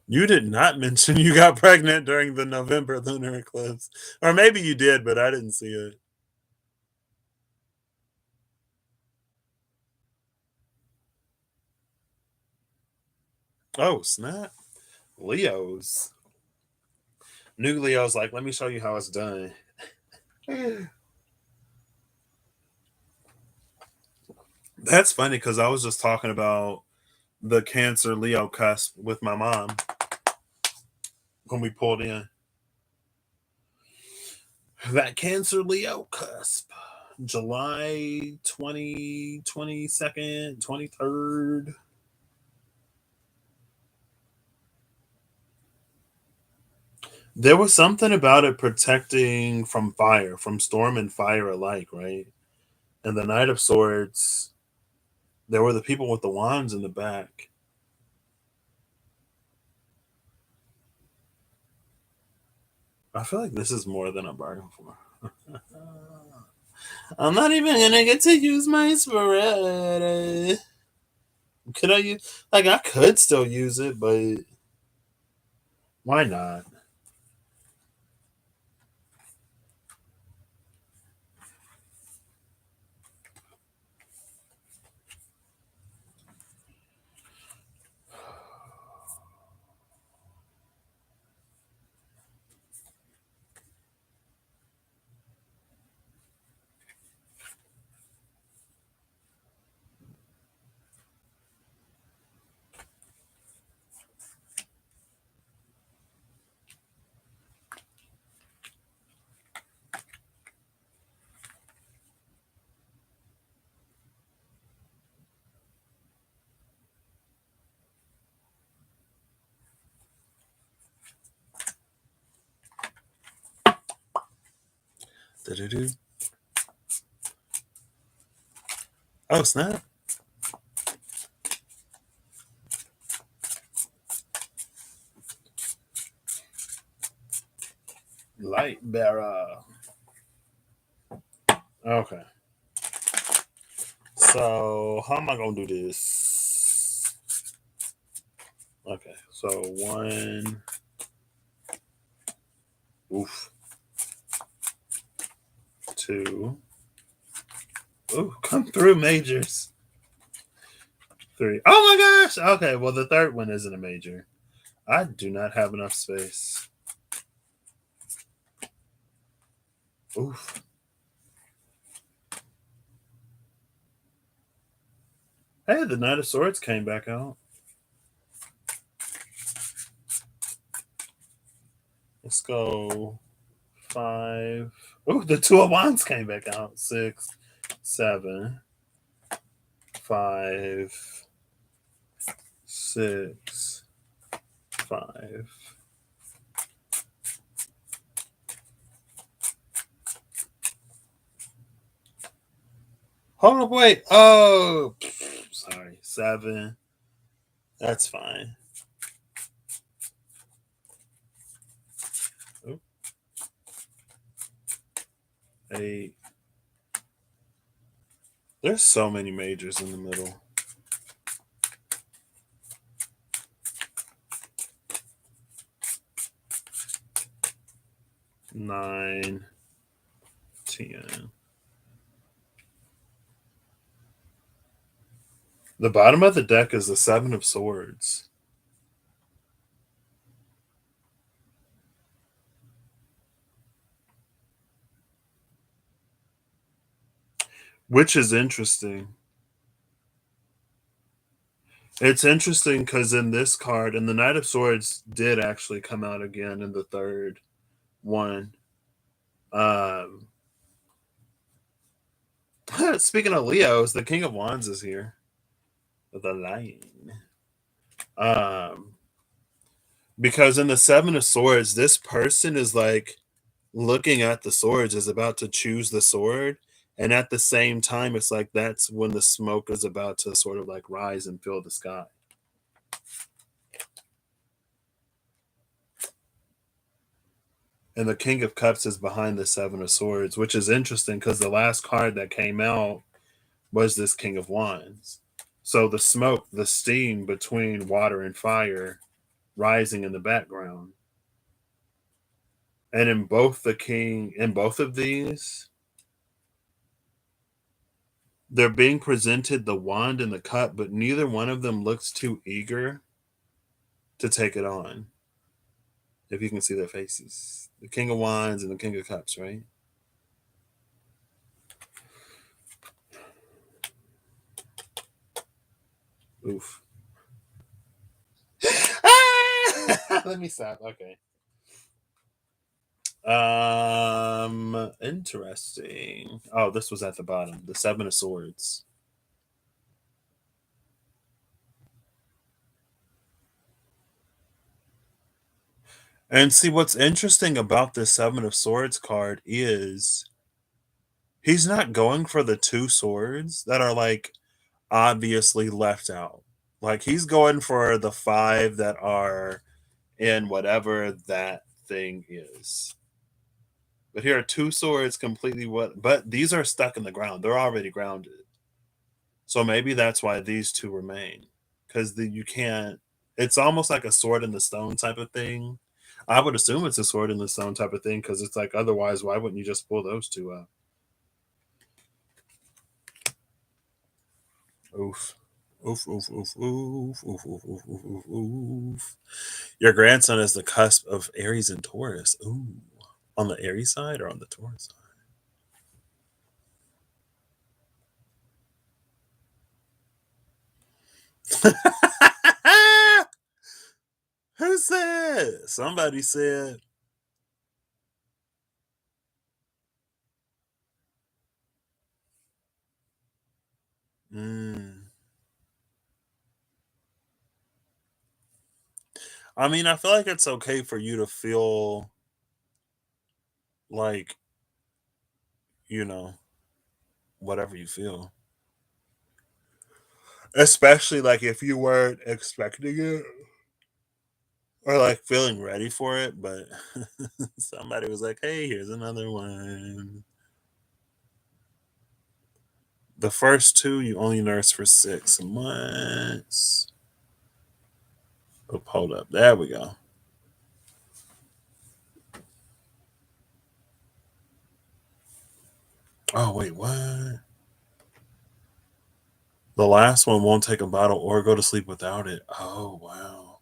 You did not mention you got pregnant during the November lunar eclipse. Or maybe you did, but I didn't see it. Oh, snap. Leos. New Leo's like, let me show you how it's done. That's funny because I was just talking about the Cancer Leo cusp with my mom when we pulled in. That Cancer Leo cusp. July 22nd, 23rd. There was something about it protecting from fire, from storm and fire alike, right? And the Knight of Swords, there were the people with the wands in the back. I feel like this is more than I bargained for. I'm not even gonna get to use my spread. Could I use like I could still use it, but why not? Do-do-do. Oh snap! Light bearer. Okay. So how am I gonna do this? Okay, so one. Oof. Two. Ooh, come through, majors. Three. Oh my gosh. Okay, well the third one isn't a major. I do not have enough space. Oof. Hey, the Knight of Swords came back out. Let's go 5. Ooh, the Two of Wands came back out. 6, 7, 5, 6, 5. Hold on, wait. Oh, sorry. 7. That's fine. Ooh. 8. There's so many majors in the middle. 9, 10. The bottom of the deck is the 7 of Swords. Which is interesting. It's interesting because in this card, and the Knight of Swords did actually come out again in the third one. Speaking of Leos, the King of Wands is here. The Lion. Um, because in the 7 of Swords, this person is like looking at the swords, is about to choose the sword. And at the same time, it's like that's when the smoke is about to sort of like rise and fill the sky. And the King of Cups is behind the 7 of Swords, which is interesting because the last card that came out was this King of Wands. So the smoke, the steam between water and fire rising in the background. And in both of these, they're being presented the wand and the cup, but neither one of them looks too eager to take it on. If you can see their faces. The King of Wands and the King of Cups, right? Oof. Let me stop. Okay. Interesting. Oh, this was at the bottom. The 7 of Swords. And see, what's interesting about this 7 of Swords card is he's not going for the 2 swords that are like obviously left out. Like he's going for the 5 that are in whatever that thing is. But here are 2 swords completely but these are stuck in the ground. They're already grounded. So maybe that's why these 2 remain. Because you can't, it's almost like a sword in the stone type of thing. I would assume it's a sword in the stone type of thing because it's like otherwise, why wouldn't you just pull those 2 up? Oof. Oof, oof, oof, oof, oof, oof, oof, oof, oof, oof. Your grandson is the cusp of Aries and Taurus. Ooh. On the Aries side or on the Taurus side? Who said? Somebody said. Mm. I mean, I feel like it's okay for you to feel like, you know, whatever you feel. Especially like if you weren't expecting it. or like feeling ready for it, but somebody was like, "Hey, here's another one." The first two you only nurse for 6 months. Oh, hold up. There we go. Oh, wait, what? The last one won't take a bottle or go to sleep without it. Oh, wow.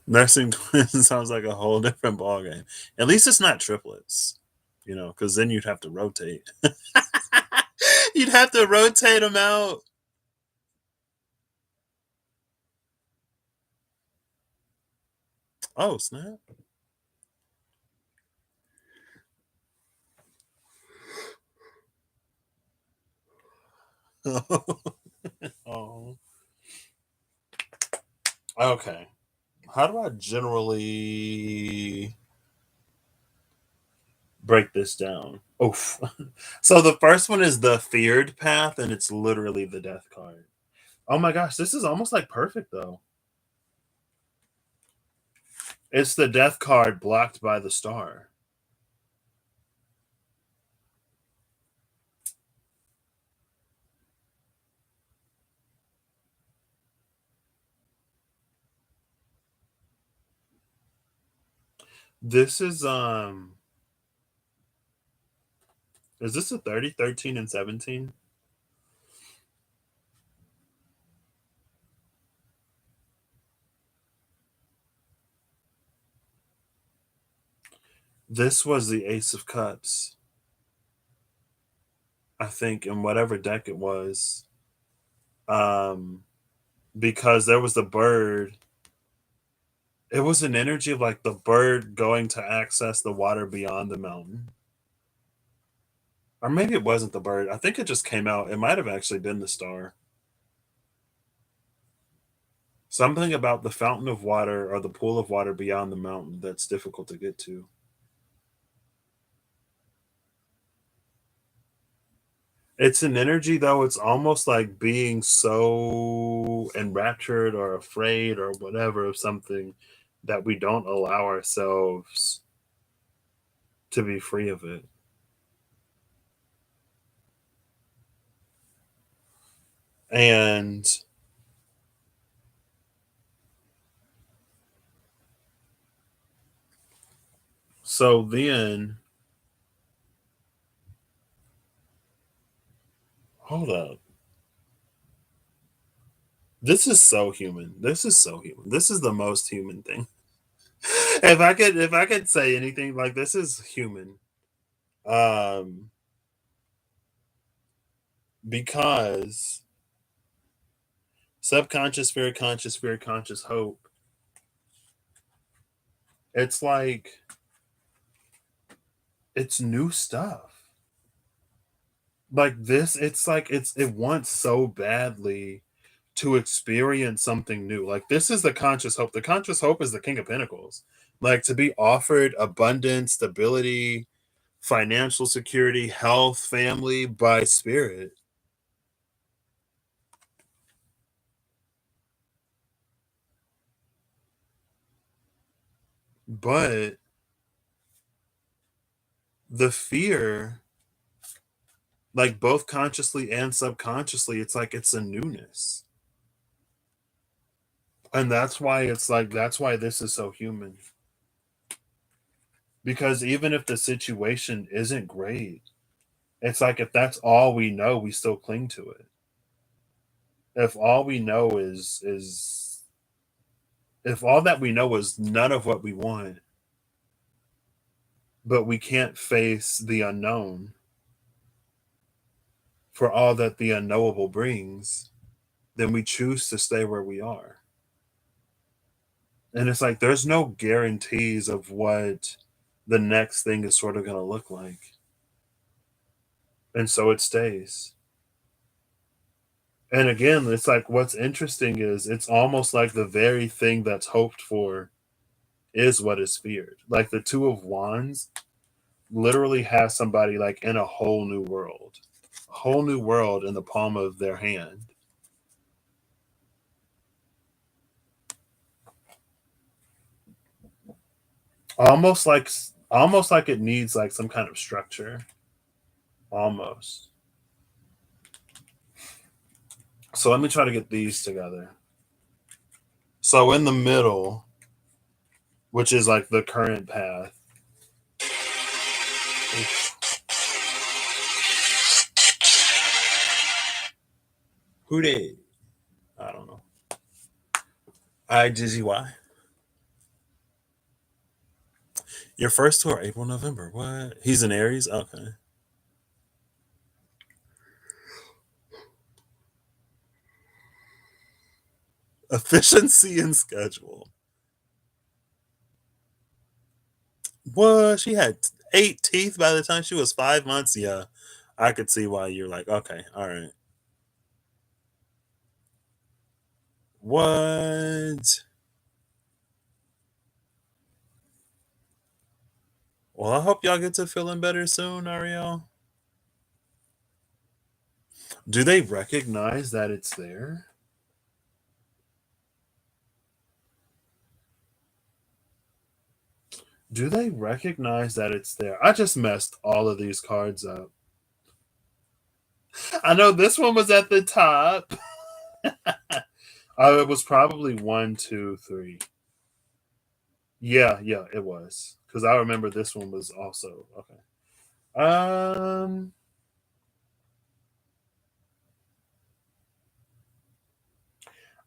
Nursing twins sounds like a whole different ballgame. At least it's not triplets, because then you'd have to rotate. You'd have to rotate them out. Oh, snap. Oh, okay. How do I generally break this down? Oof. So the first one is the feared path, and it's literally the death card. Oh my gosh, this is almost like perfect though. It's the death card blocked by the star. This is this a 30, 13, and 17? This was the Ace of Cups, I think, in whatever deck it was. Um, because there was the bird. It was an energy of like the bird going to access the water beyond the mountain. Or maybe it wasn't the bird. I think it just came out. It might have actually been the star. Something about the fountain of water or the pool of water beyond the mountain that's difficult to get to. It's an energy, though. It's almost like being so enraptured or afraid or whatever of something that we don't allow ourselves to be free of it. And so then, hold up. This is so human. This is so human. This is the most human thing. If I could say anything, like, this is human. Um because subconscious, spirit conscious, hope. It's like it's new stuff. Like this, it's like it wants so badly to experience something new. Like this is the conscious hope. The conscious hope is the king of pentacles. Like to be offered abundance, stability, financial security, health, family by spirit. But the fear, like both consciously and subconsciously, it's like it's a newness. And that's why it's like that's why this is so human. Because even if the situation isn't great, it's like if that's all we know, we still cling to it. If all we know is if all that we know is none of what we want, but we can't face the unknown for all that the unknowable brings, then we choose to stay where we are. And it's like there's no guarantees of what the next thing is sort of going to look like. And so it stays. And again, it's like what's interesting is it's almost like the very thing that's hoped for is what is feared. Like the Two of Wands literally has somebody like in a whole new world in the palm of their hand. Almost like almost like it needs like some kind of structure. Almost. So let me try to get these together. So in the middle, which is like the current path. Who did? I don't know. I Dizzy Y. Your first tour, April, November. What? He's in Aries? Okay. Efficiency and schedule. What? She had 8 teeth by the time she was 5 months? Yeah. I could see why you're like, okay, all right. What? Well, I hope y'all get to feeling better soon, Ariel. Do they recognize that it's there? Do they recognize that it's there? I just messed all of these cards up. I know this one was at the top. It was probably one, two, three. Yeah, yeah, it was. Because I remember this one was also okay. Um,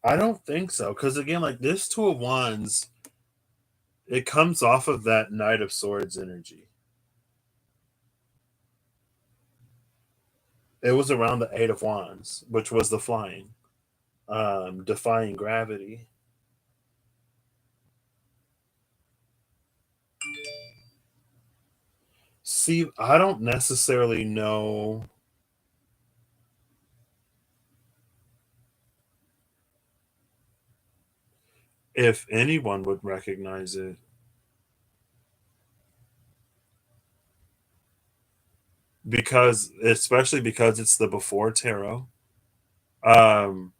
I don't think so. Because again, like this Two of Wands, it comes off of that Knight of Swords energy. It was around the Eight of Wands, which was the flying, defying gravity. See, I don't necessarily know if anyone would recognize it because, especially because it's the before tarot. Um,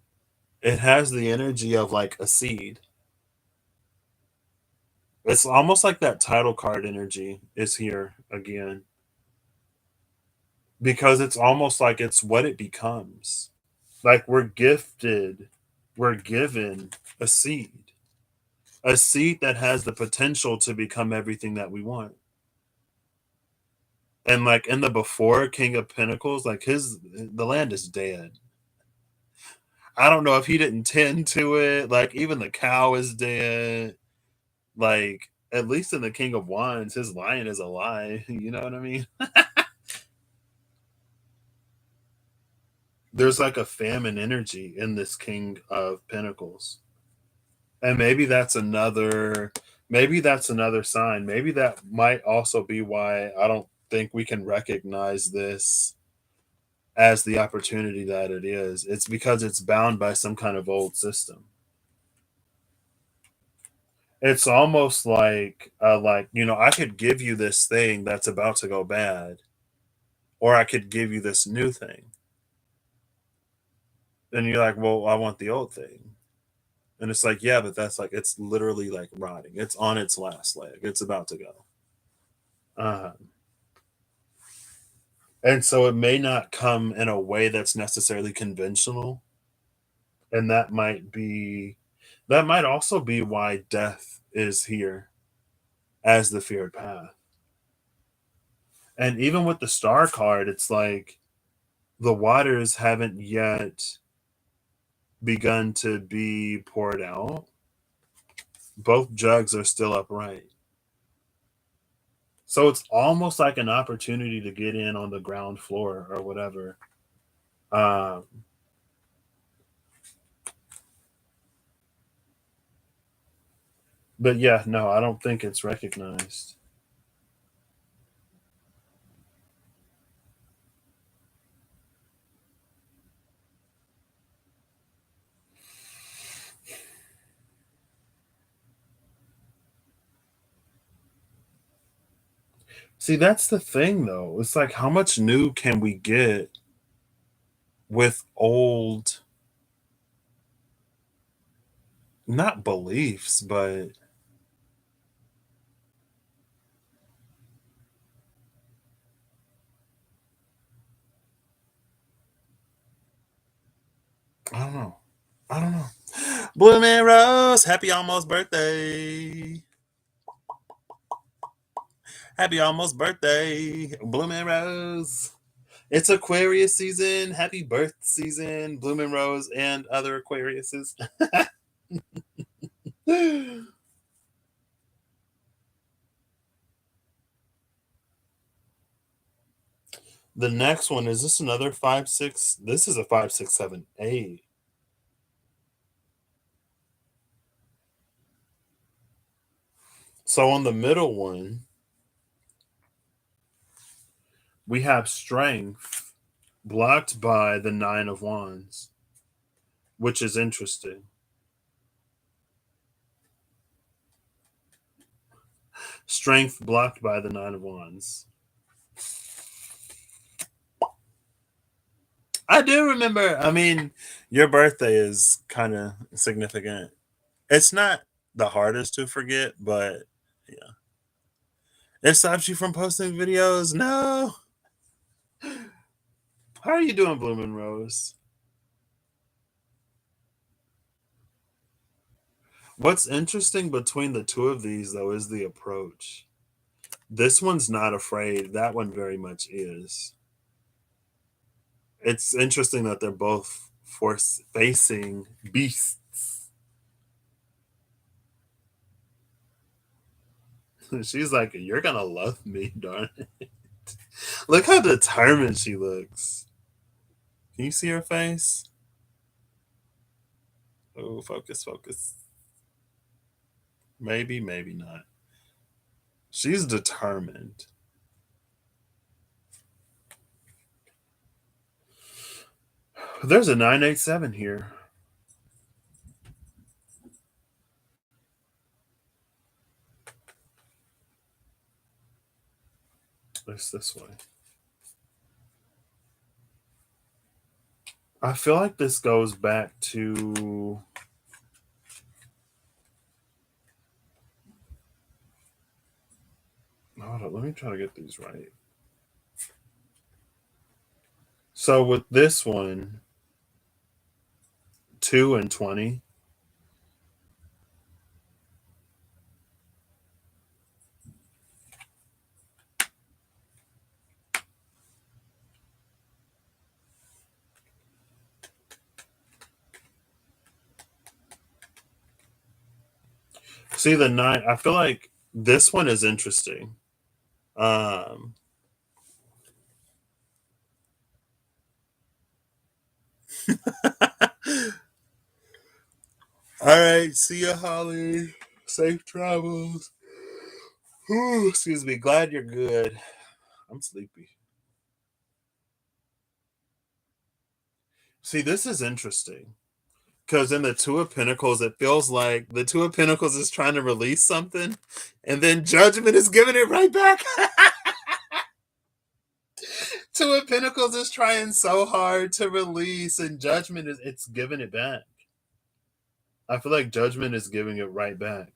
it has the energy of like a seed. It's almost like that title card energy is here again because it's almost like it's what it becomes. Like we're gifted, we're given a seed that has the potential to become everything that we want. And like in the before King of Pentacles, like the land is dead. I don't know if he didn't tend to it. Like even the cow is dead. Like at least in the King of Wands, his lion is alive. You know what I mean? There's like a famine energy in this King of Pentacles. And maybe that's another sign. Maybe that might also be why I don't think we can recognize this as the opportunity that it is. It's because it's bound by some kind of old system. It's almost like I could give you this thing that's about to go bad, or I could give you this new thing. And you're like, well, I want the old thing. And it's like, yeah, but that's like it's literally like rotting. It's on its last leg. It's about to go. Uh, and so it may not come in a way that's necessarily conventional. And that might also be why death is here as the feared path. And even with the star card, it's like the waters haven't yet begun to be poured out. Both jugs are still upright. So it's almost like an opportunity to get in on the ground floor or whatever. Um, but yeah, no, I don't think it's recognized. See, that's the thing though. It's like how much new can we get with old, not beliefs, but I don't know. I don't know. Blooming Rose, happy almost birthday. Happy almost birthday. Blooming Rose. It's Aquarius season. Happy birth season, Blooming Rose and other Aquariuses. The next one is this another 5 6? This is a 5 6 7 8. So on the middle one, we have strength blocked by the 9 of Wands, which is interesting. Strength blocked by the 9 of Wands. I do remember. I mean, your birthday is kind of significant. It's not the hardest to forget, but yeah, it stops you from posting videos. No. How are you doing, Bloomin' Rose? What's interesting between the two of these, though, is the approach. This one's not afraid. That one very much is. It's interesting that they're both force facing beasts. She's like, "You're gonna love me, darn it." Look how determined she looks. Can you see her face? Oh, focus, focus. Maybe, maybe not. She's determined. There's a 987 here. It's this way. I feel like this goes back to. Hold on, let me try to get these right. So with this one, 2 and 20. See the 9. I feel like this one is interesting. Um, all right, see ya, Holly. Safe travels. Whew, excuse me. Glad you're good. I'm sleepy. See, this is interesting because in the Two of Pentacles, it feels like the Two of Pentacles is trying to release something, and then Judgment is giving it right back. Two of Pentacles is trying so hard to release, and Judgment is it's giving it back. I feel like Judgment is giving it right back.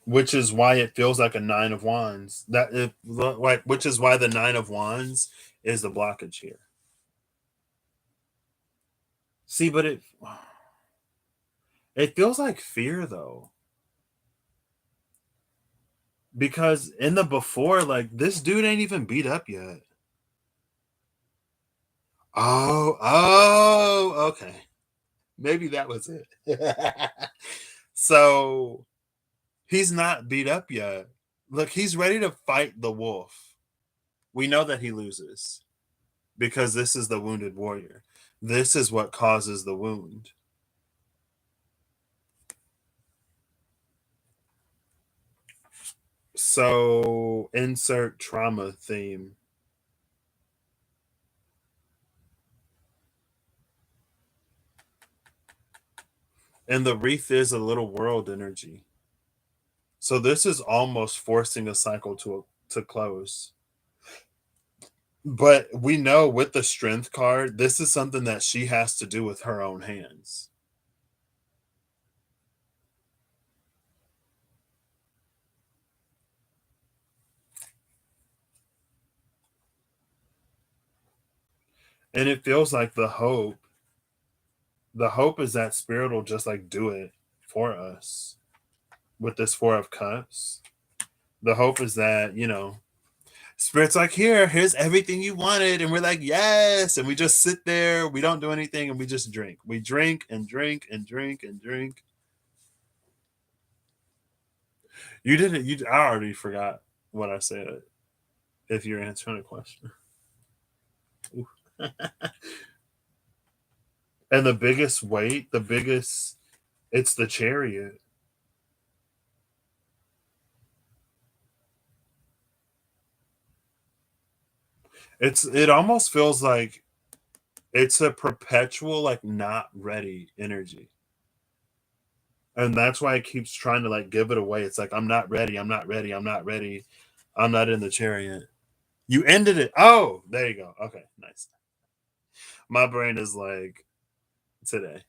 Which is why it feels like a 9 of Wands. That it, like, which is why the 9 of Wands is the blockage here. See, but it feels like fear though, because in the before, like this dude ain't even beat up yet. Okay. Maybe that was it. So he's not beat up yet. Look, he's ready to fight the wolf. We know that he loses because this is the wounded warrior. This is what causes the wound. So insert trauma theme. And the wreath is a little world energy. So this is almost forcing a cycle to close. But we know with the strength card, this is something that she has to do with her own hands. And it feels like the hope is that spirit will just like do it for us with this Four of Cups. The hope is that, Spirit's like, here's everything you wanted. And we're like, yes. And we just sit there. We don't do anything and we just drink. We drink and drink and drink and drink. You didn't, I already forgot what I said if you're answering a question. And the biggest weight, it's the Chariot. It almost feels like it's a perpetual, like, not ready energy. And that's why it keeps trying to like give it away. It's like, I'm not ready. I'm not ready. I'm not ready. I'm not in the Chariot. You ended it. Oh, there you go. Okay, nice. My brain is like today.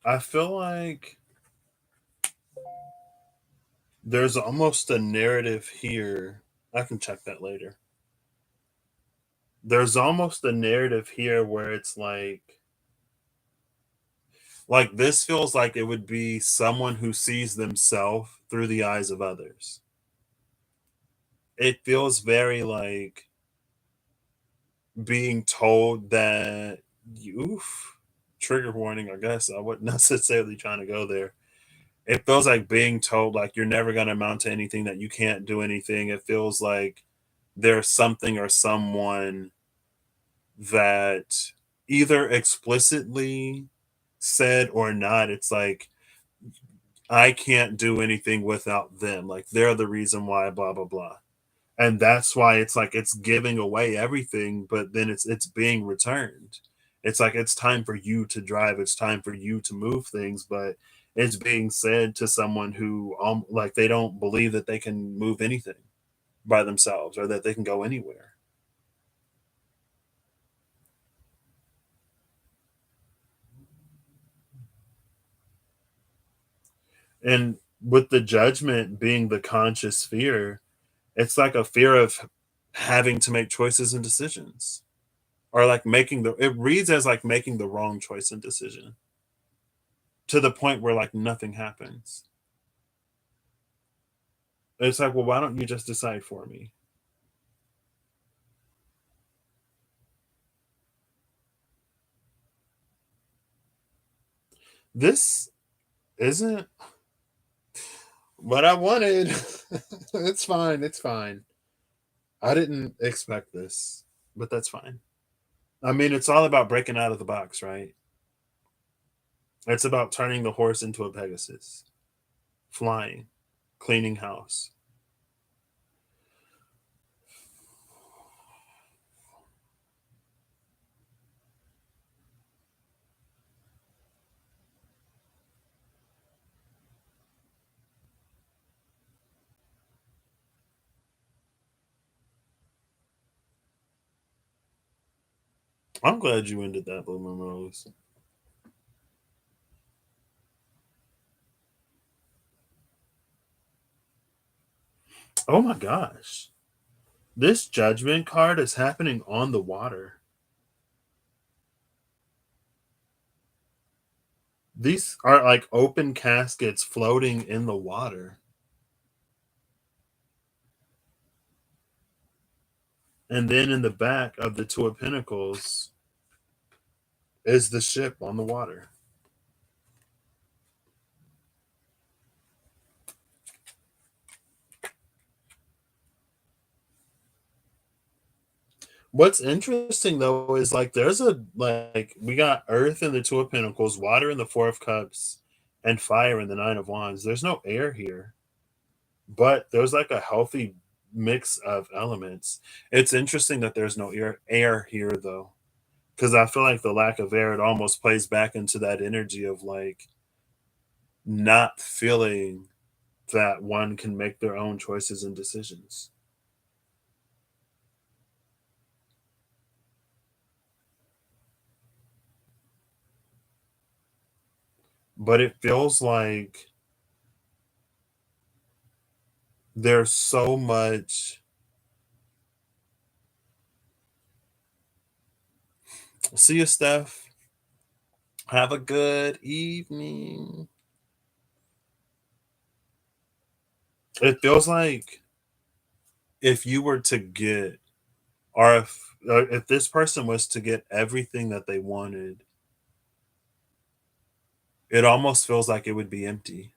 I feel like there's almost a narrative here. I can check that later. There's almost a narrative here where it's like this feels like it would be someone who sees themselves through the eyes of others. It feels very like being told that oof, trigger warning, I guess. I wasn't necessarily trying to go there. It feels like being told like you're never going to amount to anything, that you can't do anything. It feels like there's something or someone that either explicitly said or not, it's like I can't do anything without them, like they're the reason why blah blah blah. And that's why it's like it's giving away everything, but then it's being returned. It's like it's time for you to drive, it's time for you to move things, but it's being said to someone who like they don't believe that they can move anything by themselves or that they can go anywhere. And with the judgment being the conscious fear, it's like a fear of having to make choices and decisions, or like it reads as like making the wrong choice and decision to the point where like nothing happens. It's like, well, why don't you just decide for me? This isn't what I wanted. It's fine. It's fine. I didn't expect this, but that's fine. I mean, it's all about breaking out of the box, right? It's about turning the horse into a Pegasus, flying, cleaning house. I'm glad you ended that, Blue Moon Rose. Oh my gosh. This judgment card is happening on the water. These are like open caskets floating in the water. And then in the back of the Two of Pentacles is the ship on the water. What's interesting though is like there's a like we got Earth in the Two of Pentacles, water in the Four of Cups, and fire in the Nine of Wands. There's no air here, but there's like a healthy mix of elements. It's interesting that there's no air here though, because I feel like the lack of air, it almost plays back into that energy of like not feeling that one can make their own choices and decisions. But it feels like there's so much. See you, Steph. Have a good evening. It feels like if you were to get, or if this person was to get everything that they wanted, it almost feels like it would be empty.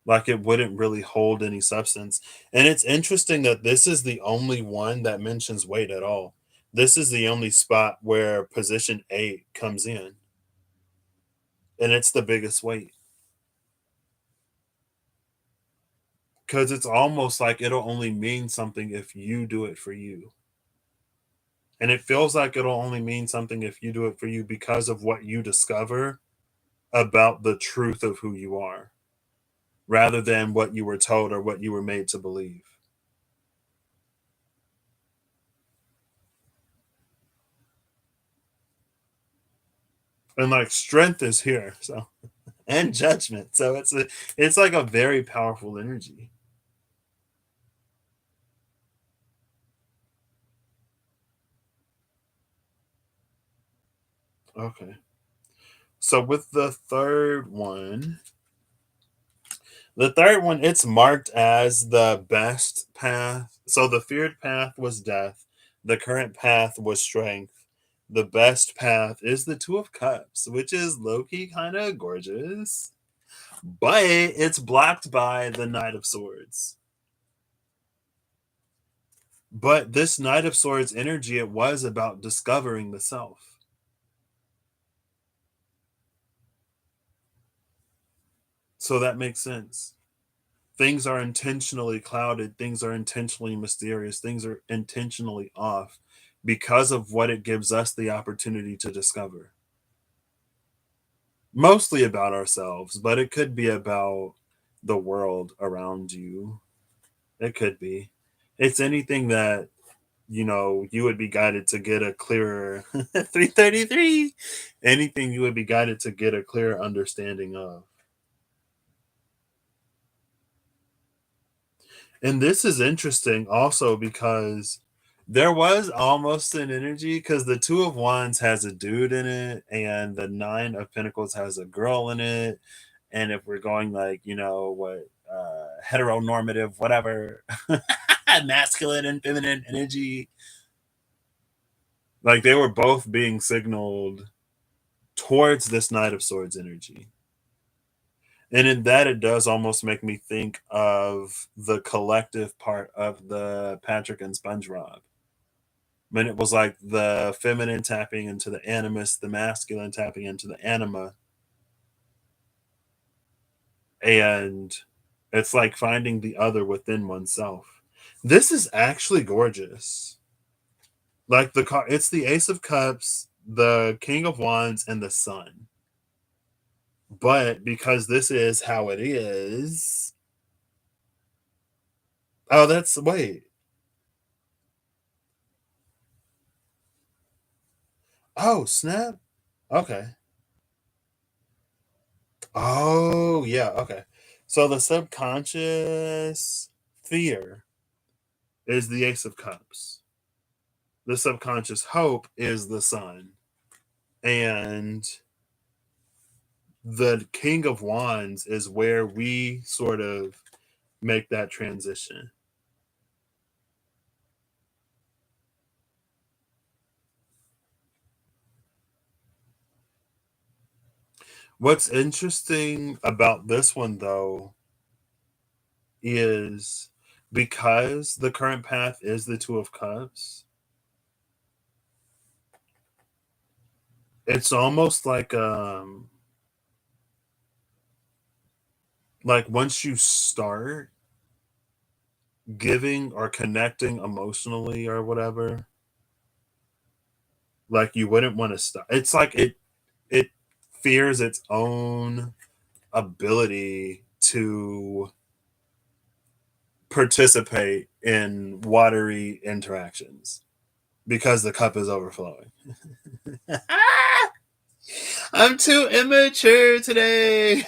Like it wouldn't really hold any substance. And it's interesting that this is the only one that mentions weight at all. This is the only spot where position 8 comes in, and it's the biggest weight. Because it's almost like it'll only mean something if you do it for you. And it feels like it'll only mean something if you do it for you because of what you discover about the truth of who you are, rather than what you were told or what you were made to believe. And like strength is here, so and judgment. So it's like a very powerful energy. Okay. So with the third one, it's marked as the best path. So the feared path was death. The current path was strength. The best path is the Two of Cups, which is low key kind of gorgeous, but it's blocked by the Knight of Swords. But this Knight of Swords energy, it was about discovering the self. So that makes sense. Things are intentionally clouded, things are intentionally mysterious, things are intentionally off because of what it gives us the opportunity to discover. Mostly about ourselves, but it could be about the world around you. It could be. It's anything that you would be guided to get a clearer 333. Anything you would be guided to get a clearer understanding of. And this is interesting also because there was almost an energy because the Two of Wands has a dude in it, and the Nine of Pentacles has a girl in it. And if we're going like, what heteronormative, whatever, masculine and feminine energy, like they were both being signaled towards this Knight of Swords energy. And in that, it does almost make me think of the collective part of the Patrick and SpongeBob. When it was like the feminine tapping into the animus, the masculine tapping into the anima. And it's like finding the other within oneself. This is actually gorgeous. Like it's the Ace of Cups, the King of Wands, and the Sun. But because this is how it is, oh, that's wait. Oh, snap. Okay. Oh, yeah. Okay. So the subconscious fear is the Ace of Cups. The subconscious hope is the Sun. And the King of Wands is where we sort of make that transition. What's interesting about this one, though, is because the current path is the Two of Cups, It's almost like once you start giving or connecting emotionally or whatever, like you wouldn't want to stop. It's like it fears its own ability to participate in watery interactions because the cup is overflowing. I'm too immature today.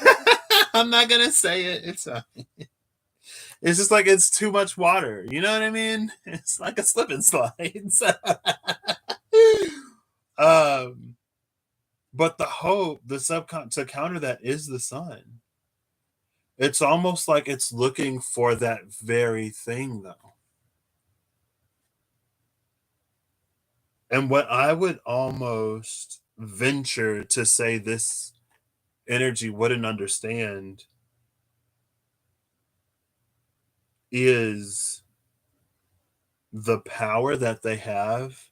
I'm not gonna say it. It's just like it's too much water. You know what I mean? It's like a slip and slide. um, but the hope, to counter that is the sun. It's almost like it's looking for that very thing, though. And what I would almost venture to say this energy wouldn't understand is the power that they have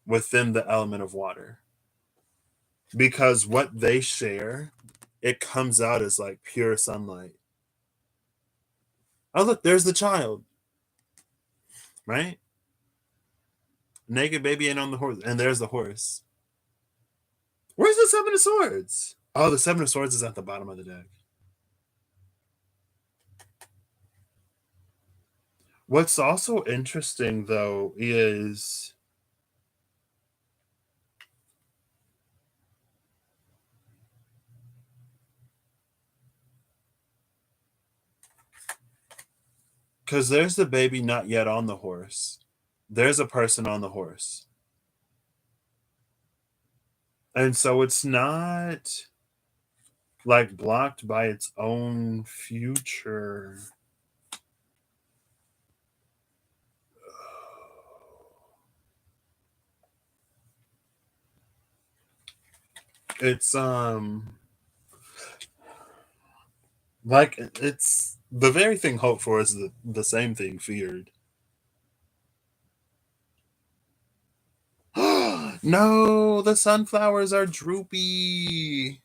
within the element of water. Because what they share, it comes out as like pure sunlight. Oh, look, there's the child, right? Naked baby ain't on the horse. And there's the horse. Where's the Seven of Swords? Oh, the Seven of Swords is at the bottom of the deck. What's also interesting, though, is because there's the baby not yet on the horse. There's a person on the horse. And so it's not like blocked by its own future. It's like it's the very thing hoped for is the same thing feared. No, the sunflowers are droopy.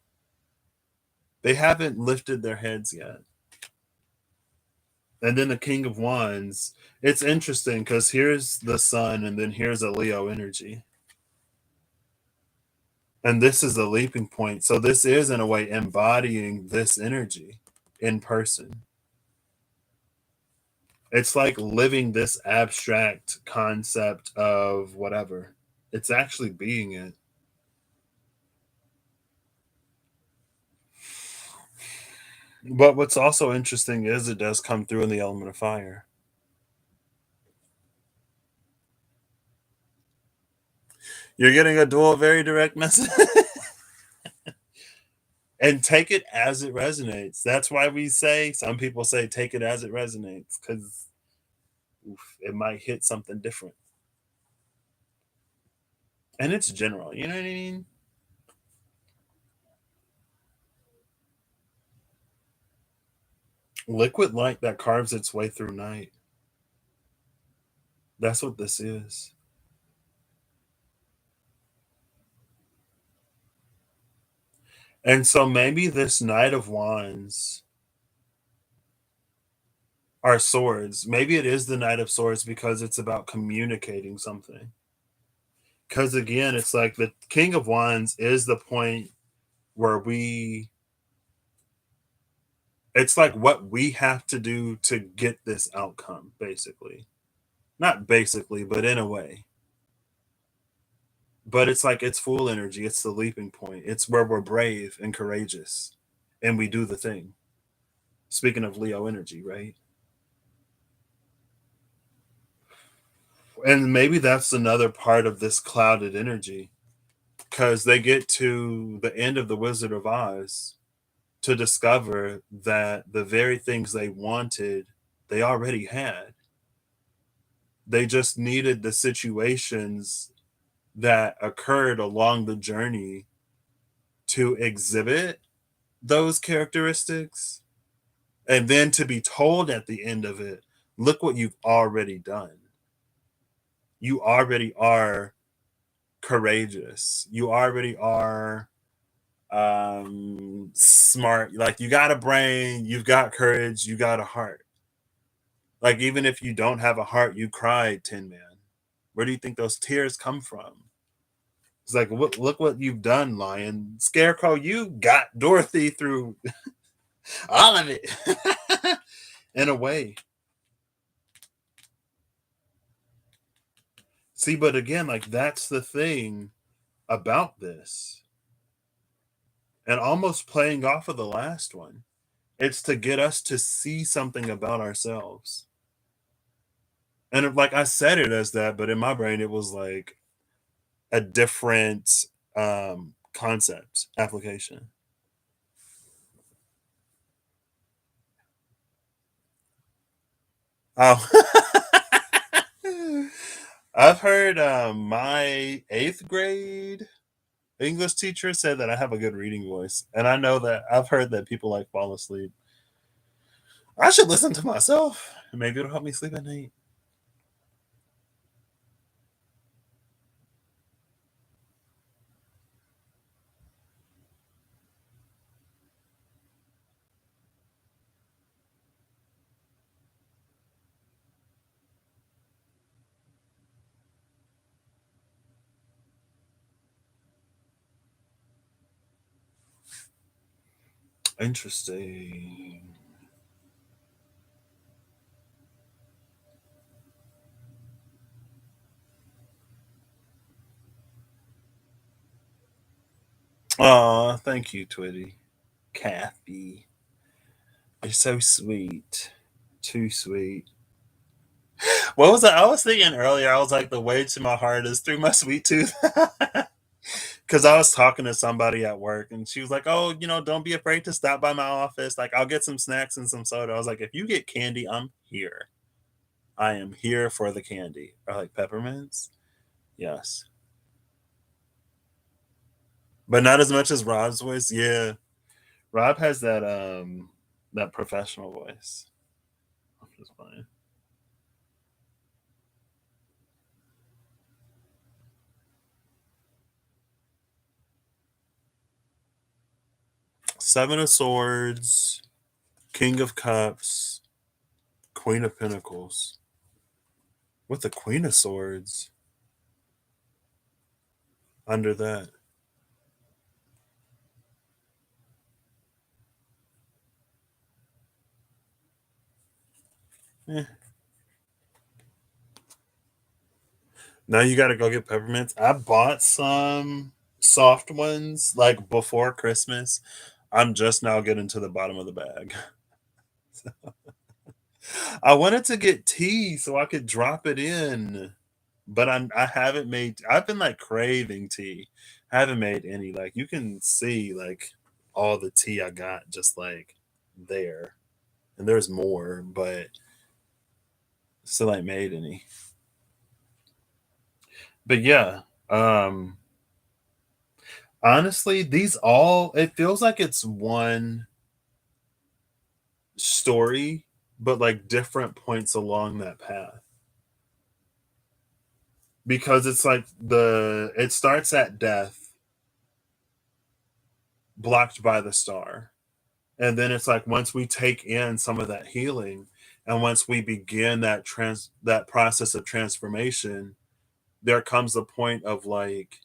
They haven't lifted their heads yet. And then the King of Wands. It's interesting because here's the sun, and then here's a Leo energy. And this is the leaping point. So this is, in a way, embodying this energy in person. It's like living this abstract concept of whatever. It's actually being it. But what's also interesting is it does come through in the element of fire. You're getting a dual, very direct message. And take it as it resonates. That's why we say, some people say, take it as it resonates, because it might hit something different. And it's general, you know what I mean? Liquid light that carves its way through night. That's what this is. And so maybe this Knight of Wands are swords. Maybe it is the Knight of Swords because it's about communicating something. Because again, it's like the King of Wands is the point where it's like what we have to do to get this outcome, basically. Not basically, but in a way. But it's like it's full energy. It's the leaping point. It's where we're brave and courageous and we do the thing. Speaking of Leo energy, right? And maybe that's another part of this clouded energy because they get to the end of the Wizard of Oz to discover that the very things they wanted, they already had. They just needed the situations that occurred along the journey to exhibit those characteristics and then to be told at the end of it, look what you've already done. You already are courageous. You already are smart. Like, you got a brain, you've got courage, you got a heart. Like, even if you don't have a heart, you cried, Tin Man. Where do you think those tears come from? It's like, look what you've done, Lion. Scarecrow, you got Dorothy through all of it. In a way. See, but again, like, that's the thing about this. And almost playing off of the last one. It's to get us to see something about ourselves. And like, I said it as that, but in my brain it was like a different concept application. Oh. I've heard my 8th grade English teacher said that I have a good reading voice. And I know that I've heard that people like fall asleep. I should listen to myself. Maybe it'll help me sleep at night. Interesting. Aw, thank you, Twitty. Kathy. You're so sweet. Too sweet. What was that? I was thinking earlier, I was like, the way to my heart is through my sweet tooth. Because I was talking to somebody at work and she was like, oh, don't be afraid to stop by my office. Like, I'll get some snacks and some soda. I was like, if you get candy, I'm here. I am here for the candy. Or like peppermints. Yes. But not as much as Rob's voice. Yeah. Rob has that professional voice. Which is fine. Seven of Swords, King of Cups, Queen of Pentacles. With the Queen of Swords under that. Eh. Now you got to go get peppermints. I bought some soft ones like before Christmas. I'm just now getting to the bottom of the bag. I wanted to get tea so I could drop it in, but I haven't made. I've been like craving tea. I haven't made any. Like, you can see like all the tea I got just like there, and there's more, but still ain't made any. But yeah, um, honestly, these all it feels like it's one story, but like different points along that path. Because it's like it starts at death, blocked by the star. And then it's like once we take in some of that healing and once we begin that process of transformation, there comes a point of like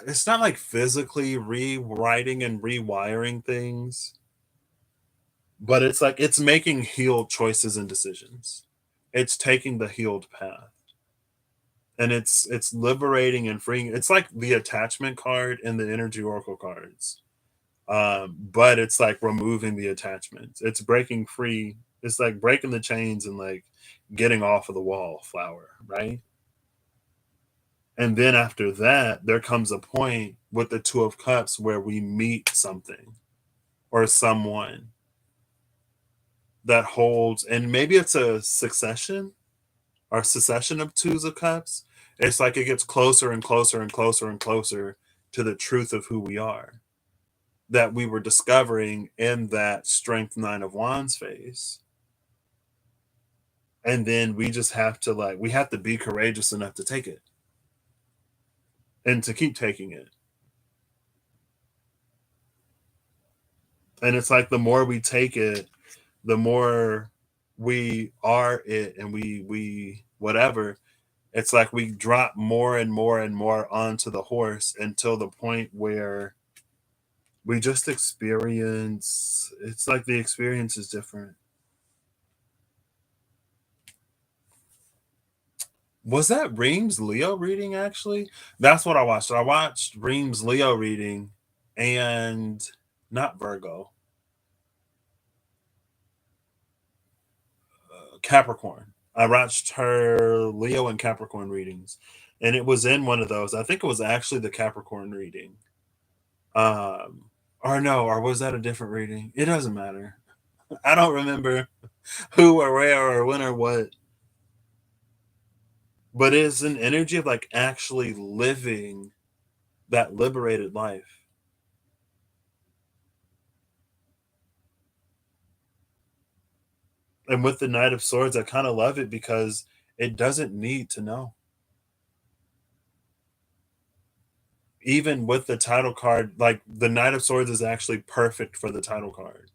it's not like physically rewriting and rewiring things, but it's like it's making healed choices and decisions. It's taking the healed path. And it's liberating and freeing. It's like the attachment card in the energy oracle cards. But it's like removing the attachments. It's breaking free. It's like breaking the chains and like getting off of the wall flower, right? And then after that, there comes a point with the Two of Cups where we meet something or someone that holds, and maybe it's a succession or succession of Twos of Cups. It's like it gets closer and closer and closer and closer to the truth of who we are that we were discovering in that Strength Nine of Wands phase. And then we just have to we have to be courageous enough to take it and to keep taking it. And it's like the more we take it, the more we are it, and we whatever. It's like we drop more and more and more onto the horse until the point where we just experience. It's like the experience is different. Was that Ream's Leo reading actually? That's what I watched. I watched Ream's Leo reading and not Virgo, Capricorn. I watched her Leo and Capricorn readings, and it was in one of those. I think it was actually the Capricorn reading. Or no, or was that a different reading? It doesn't matter. I don't remember who or where or when or what, but it's an energy of like actually living that liberated life. And with the Knight of Swords, I kind of love it because it doesn't need to know. Even with the title card, like the Knight of Swords is actually perfect for the title card.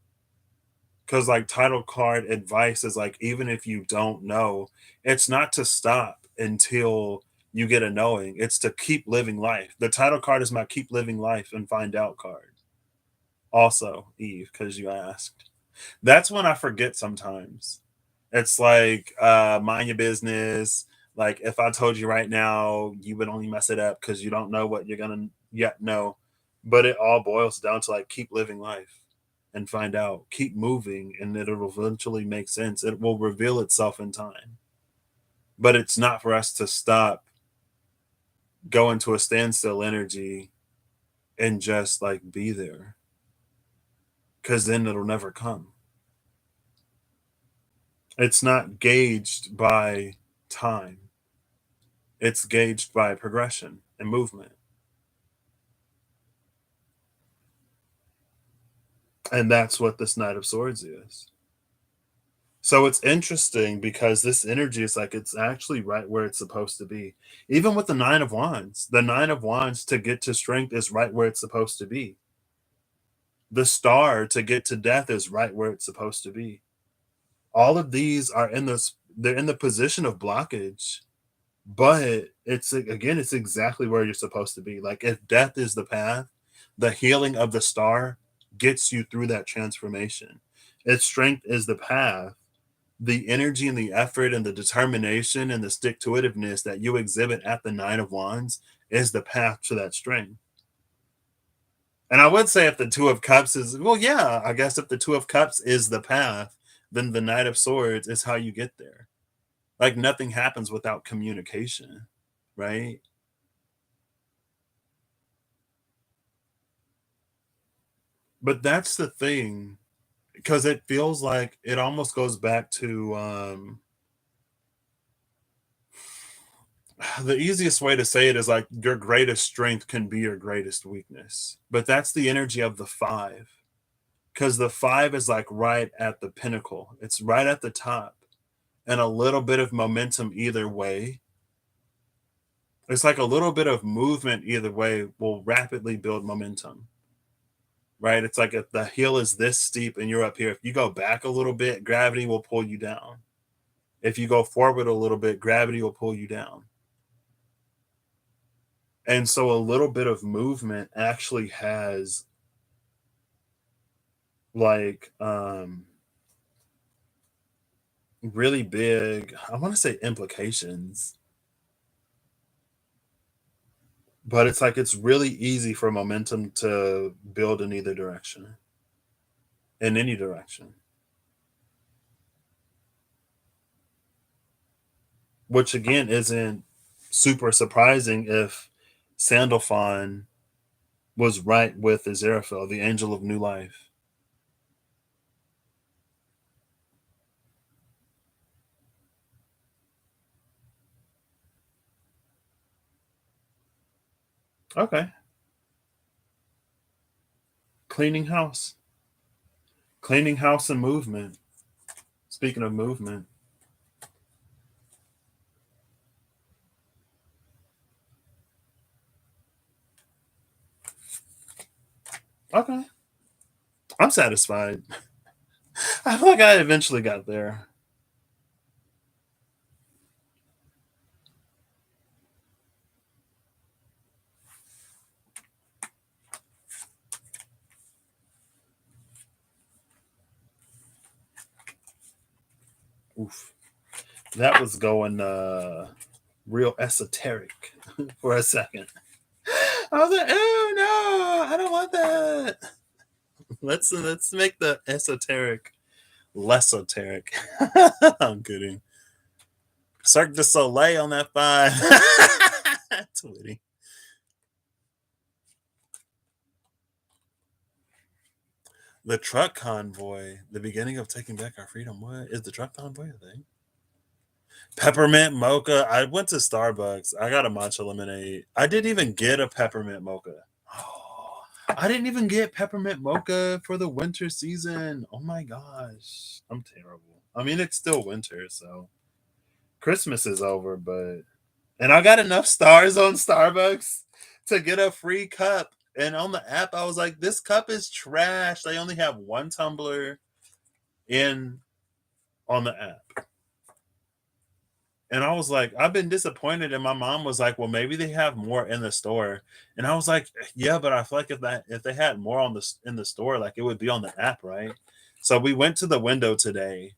Because like title card advice is like, even if you don't know, it's not to stop until you get a knowing. It's to keep living life. The title card is my keep living life and find out card. Also, Eve, because you asked. That's when I forget sometimes. It's like, mind your business. Like if I told you right now, you would only mess it up because you don't know what you're gonna yet know. But it all boils down to like keep living life and find out. Keep moving and it'll eventually make sense. It will reveal itself in time. But it's not for us to stop, go into a standstill energy and just like be there. Cause then it'll never come. It's not gauged by time. It's gauged by progression and movement. And that's what this Knight of Swords is. So it's interesting because this energy is like it's actually right where it's supposed to be. Even with the Nine of Wands, the Nine of Wands to get to strength is right where it's supposed to be. The Star to get to death is right where it's supposed to be. All of these are in this, they're in the position of blockage, but it's again, it's exactly where you're supposed to be. Like if death is the path, the healing of the Star gets you through that transformation. If strength is the path, the energy and the effort and the determination and the stick to itiveness that you exhibit at the Nine of Wands is the path to that strength. And I would say if the Two of Cups is, well, yeah, I guess if the Two of Cups is the path, then the Knight of Swords is how you get there. Like nothing happens without communication, right? But that's the thing, because it feels like it almost goes back to the easiest way to say it is like your greatest strength can be your greatest weakness. But that's the energy of the five. Because the five is like right at the pinnacle, it's right at the top, and a little bit of momentum either way. It's like a little bit of movement either way will rapidly build momentum, right? It's like if the hill is this steep and you're up here, if you go back a little bit, gravity will pull you down. If you go forward a little bit, gravity will pull you down. And so a little bit of movement actually has like really big, I want to say implications, but it's like it's really easy for momentum to build in either direction, in any direction, which again isn't super surprising if Sandalphon was right with Aziraphale, the angel of new life. Okay. Cleaning house. Cleaning house and movement. Speaking of movement, Okay. I'm satisfied. I feel like I eventually got there. Oof. That was going real esoteric for a second. I was like, oh no, I don't want that. Let's make the esoteric less esoteric. I'm kidding. Cirque du Soleil on that 5. Twitty. The truck convoy, the beginning of taking back our freedom. What is the truck convoy a thing? Peppermint mocha. I went to Starbucks. I got a matcha lemonade. I didn't even get a peppermint mocha. Oh, I didn't even get peppermint mocha for the winter season. Oh my gosh. I'm terrible. I mean, it's still winter, so Christmas is over, but and I got enough stars on Starbucks to get a free cup. And on the app, I was like, this cup is trash. They only have one tumbler in on the app. And I was like, I've been disappointed. And my mom was like, well, maybe they have more in the store. And I was like, yeah, but I feel like if they had more on the in the store, like it would be on the app, right? So we went to the window today,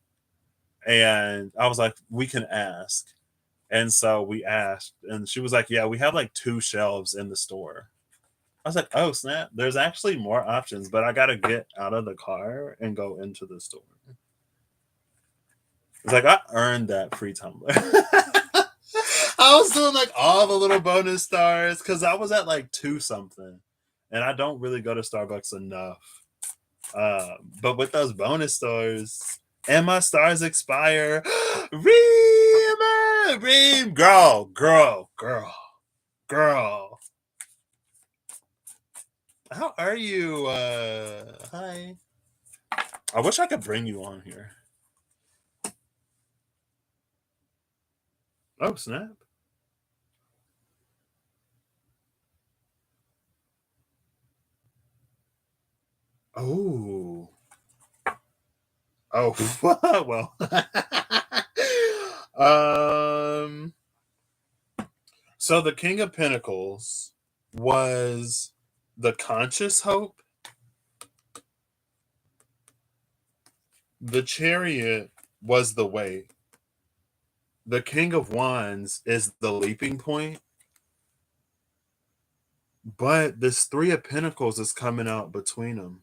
and I was like, we can ask. And so we asked, and she was like, yeah, we have like 2 shelves in the store. I was like, oh snap! There's actually more options, but I gotta get out of the car and go into the store. It's like I earned that free tumbler. I was doing like all the little bonus stars because I was at like 2 something, and I don't really go to Starbucks enough. But with those bonus stars, and my stars expire. Ream, girl. How are you? Hi. I wish I could bring you on here. Oh, snap. Oh. Oh, well. um, so the King of Pentacles was the conscious hope. The Chariot was the way. The King of Wands is the leaping point. But this Three of Pentacles is coming out between them.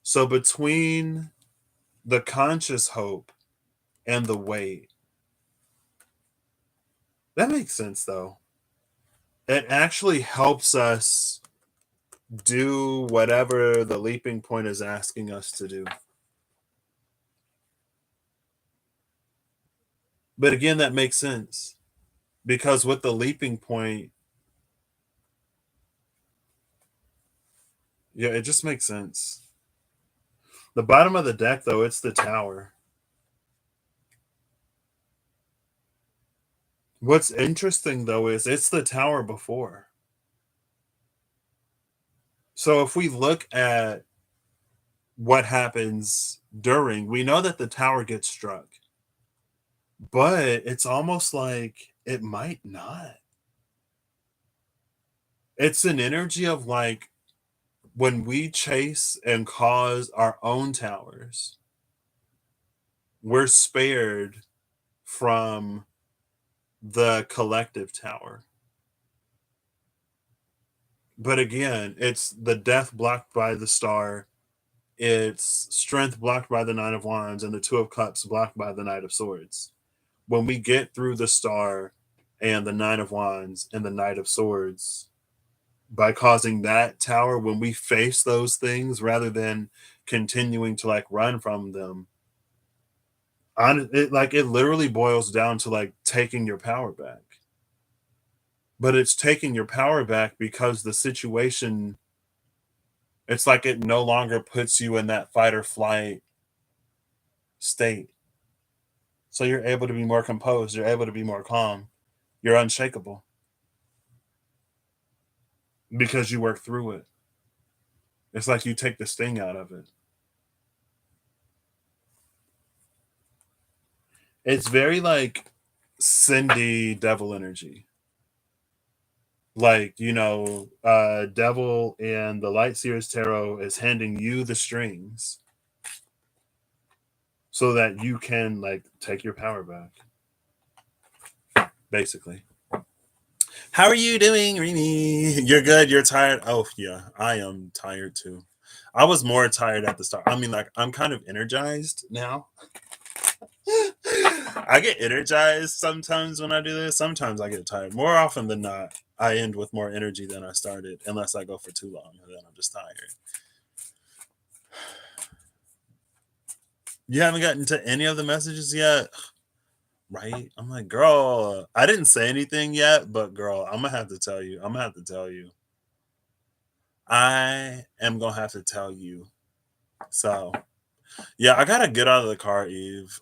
So between the conscious hope and the weight. That makes sense though. It actually helps us do whatever the leaping point is asking us to do. But again, that makes sense because with the leaping point, yeah, it just makes sense. The bottom of the deck, though, it's the Tower. What's interesting, though, is it's the Tower before. So if we look at what happens during, we know that the Tower gets struck, but it's almost like it might not. It's an energy of like when we chase and cause our own towers, we're spared from the collective tower. But again, it's the death blocked by the star, it's strength blocked by the Nine of Wands, and the Two of Cups blocked by the Knight of Swords. When we get through the star and the Nine of Wands and the Knight of Swords, by causing that tower, when we face those things rather than continuing to like run from them, it literally boils down to like taking your power back. But it's taking your power back because the situation, it's like it no longer puts you in that fight or flight state. So you're able to be more composed, you're able to be more calm, you're unshakable because you work through it. It's like you take the sting out of it. It's very like Cindy devil energy. Like, devil and the Light Seers Tarot is handing you the strings so that you can like take your power back. Basically. How are you doing, Remy? You're good. You're tired. Oh yeah, I am tired too. I was more tired at the start. I mean, like I'm kind of energized now. I get energized sometimes when I do this. Sometimes I get tired. More often than not, I end with more energy than I started, unless I go for too long and then I'm just tired. You haven't gotten to any of the messages yet? Right? I'm like, girl, I didn't say anything yet, but girl, I'm gonna have to tell you. I'm gonna have to tell you. I am gonna have to tell you. So yeah, I gotta get out of the car, Eve.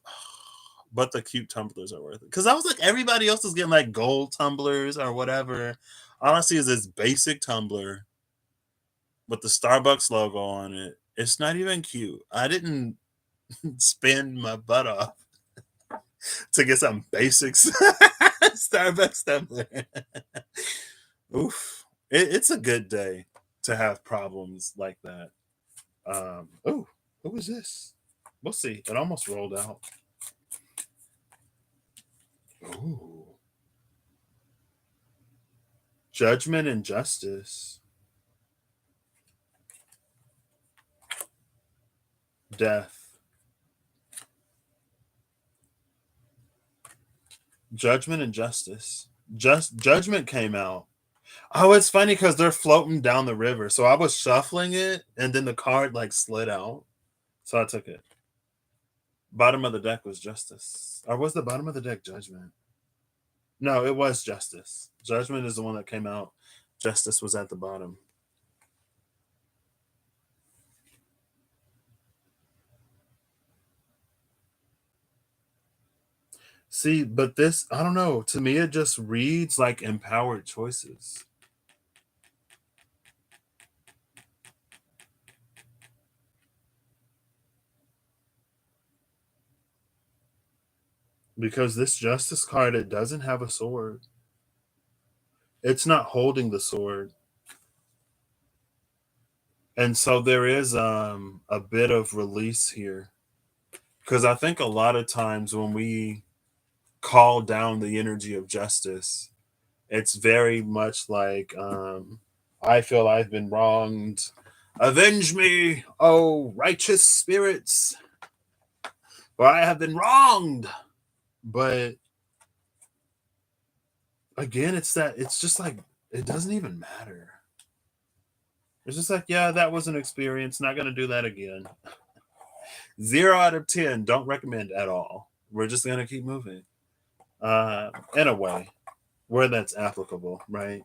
But the cute tumblers are worth it. Because I was like, everybody else is getting like gold tumblers or whatever. Honestly, is this basic tumbler with the Starbucks logo on it. It's not even cute. I didn't spend my butt off to get some basics Starbucks tumbler. Oof. It's a good day to have problems like that. Oh, what was this? We'll see. It almost rolled out. Ooh. Judgment and justice. Death. Judgment and justice. Judgment came out. Oh, it's funny because they're floating down the river. So I was shuffling it, and then the card like slid out. So I took it. Bottom of the deck was justice. Or was the bottom of the deck judgment? No, it was justice. Judgment is the one that came out. Justice was at the bottom. See, but this, I don't know. To me, it just reads like empowered choices. Because this justice card, it doesn't have a sword. It's not holding the sword. And so there is a bit of release here. Because I think a lot of times when we call down the energy of justice, it's very much like I feel I've been wronged. Avenge me, oh righteous spirits, for I have been wronged. But again, it's just like it doesn't even matter. It's just like, yeah, that was an experience. Not gonna do that again. 0 out of 10. Don't recommend at all. We're just gonna keep moving. In a way where that's applicable, right?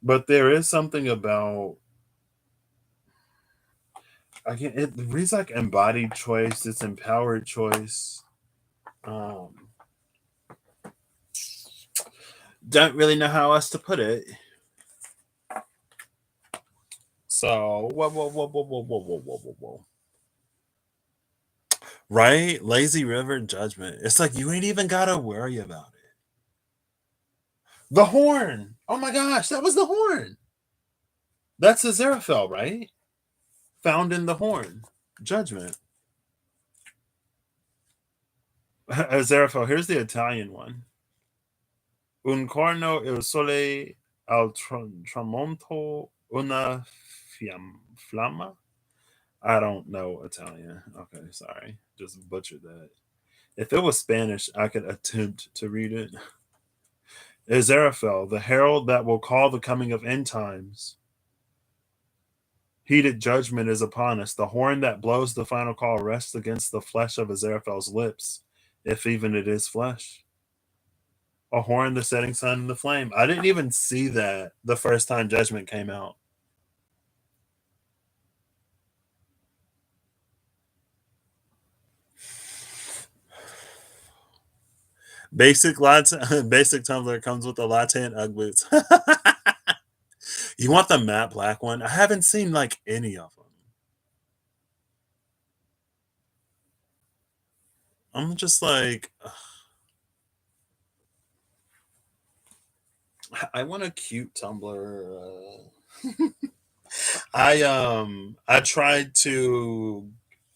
But there is something about again, it reads like embodied choice, it's empowered choice. Um, don't really know how else to put it. So, whoa. Right? Lazy River Judgment. It's like you ain't even gotta worry about it. The horn. Oh my gosh, that was the horn. That's Aziraphale, right? Found in the horn. Judgment. Aziraphale. Here's the Italian one. Un corno il sole al tramonto una flamma. I don't know Italian. Okay, sorry. Just butchered that. If it was Spanish, I could attempt to read it. Aziraphale, the herald that will call the coming of end times. Heated judgment is upon us. The horn that blows the final call rests against the flesh of Aziraphale's lips, if even it is flesh. A horn, the setting sun, and the flame. I didn't even see that the first time Judgment came out. Basic latte, basic tumbler comes with a latte and Ugg boots. You want the matte black one? I haven't seen like any of them. I'm just like, I want a cute tumbler. I tried to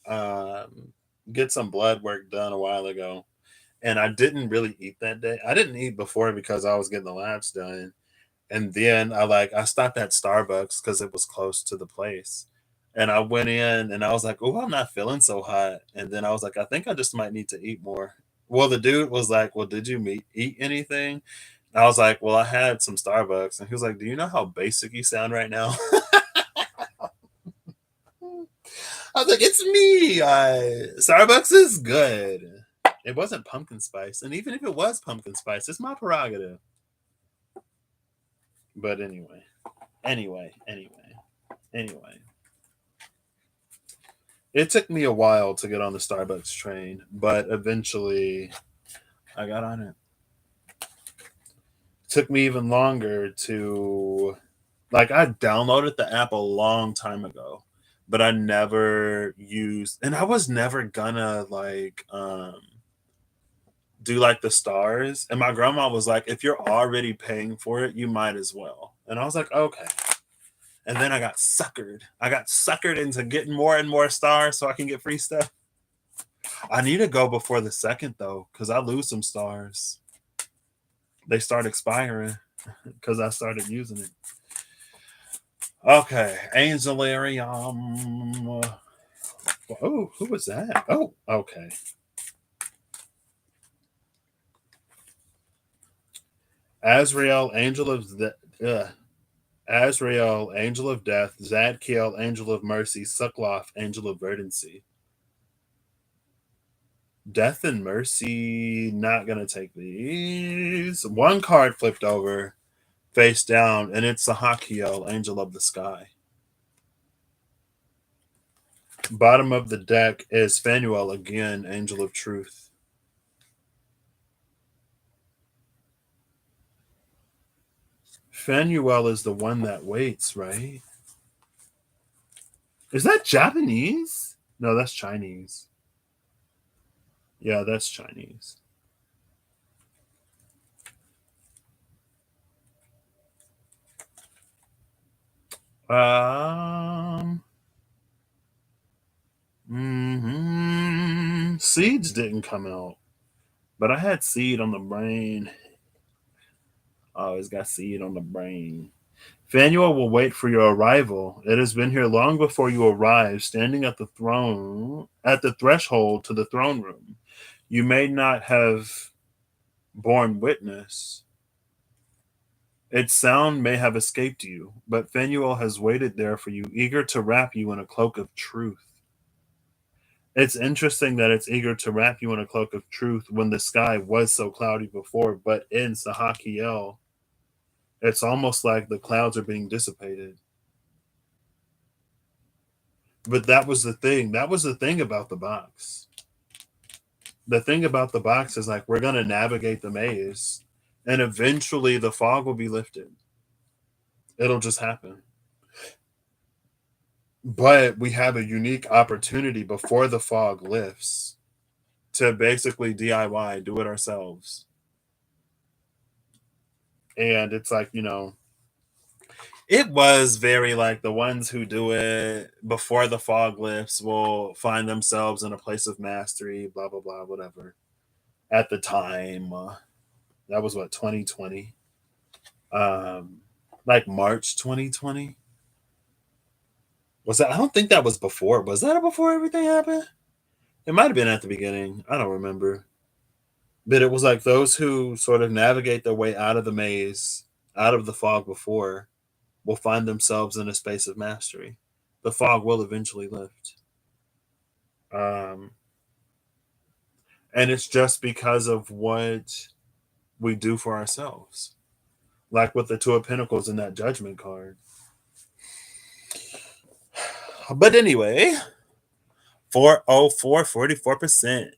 um get some blood work done a while ago, and I didn't really eat that day. I didn't eat before because I was getting the labs done. And then I stopped at Starbucks because it was close to the place. And I went in and I was like, oh, I'm not feeling so hot. And then I was like, I think I just might need to eat more. Well, the dude was like, well, did you eat anything? I was like, well, I had some Starbucks. And he was like, do you know how basic you sound right now? I was like, it's me. Starbucks is good. It wasn't pumpkin spice. And even if it was pumpkin spice, it's my prerogative. But anyway. It took me a while to get on the Starbucks train, but eventually I got on it. Took me even longer to I downloaded the app a long time ago, but I never used and I was never gonna do like the stars. And my grandma was like, if you're already paying for it, you might as well. And I was like, okay. And then I got suckered. I got suckered into getting more and more stars so I can get free stuff. I need to go before the second though, because I lose some stars. They start expiring because I started using it. Okay, Angelarium. Oh, who was that? Oh, okay. Azrael, Azrael, Angel of Death, Zadkiel, Angel of Mercy, Suckloff, Angel of Verdancy. Death and Mercy, not gonna take these. One card flipped over, face down, and it's Sahakiel, Angel of the Sky. Bottom of the deck is Phanuel again, Angel of Truth. Phanuel is the one that waits, right? Is that Japanese? No, that's Chinese. Yeah, that's Chinese. Um, Seeds didn't come out, but I had Seed on the brain. I always got Seed on the brain. Phanuel will wait for your arrival. It has been here long before you arrive, standing at the throne, at the threshold to the throne room. You may not have borne witness. Its sound may have escaped you, but Phanuel has waited there for you, eager to wrap you in a cloak of truth. It's interesting that it's eager to wrap you in a cloak of truth when the sky was so cloudy before, but in Sahakiel, it's almost like the clouds are being dissipated. But that was the thing. That was the thing about the box. The thing about the box is like we're going to navigate the maze and eventually the fog will be lifted. It'll just happen. But we have a unique opportunity before the fog lifts to basically DIY, do it ourselves. And it's like, it was very like the ones who do it before the fog lifts will find themselves in a place of mastery, blah, blah, blah, whatever. At the time, that was what, 2020? Like March 2020? Was that? I don't think that was before. Was that before everything happened? It might have been at the beginning. I don't remember. But it was like those who sort of navigate their way out of the maze, out of the fog before, will find themselves in a space of mastery. The fog will eventually lift. Um, and it's just because of what we do for ourselves. Like with the Two of Pentacles in that Judgment card. But anyway, 404, 44%.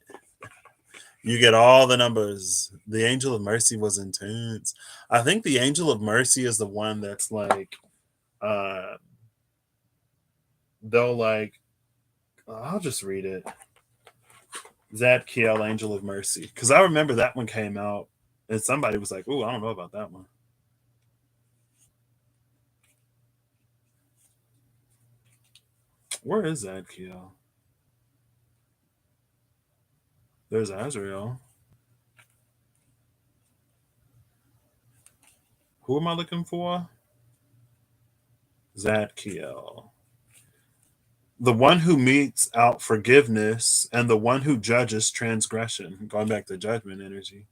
You get all the numbers. The Angel of Mercy was intense. I think the Angel of Mercy is the one that's like uh, they'll like, I'll just read it. Zadkiel, Angel of Mercy. Because I remember that one came out and somebody was like, "Ooh, I don't know about that one." Where is Zadkiel? There's Azrael. Who am I looking for? Zadkiel. The one who metes out forgiveness and the one who judges transgression. Going back to judgment energy.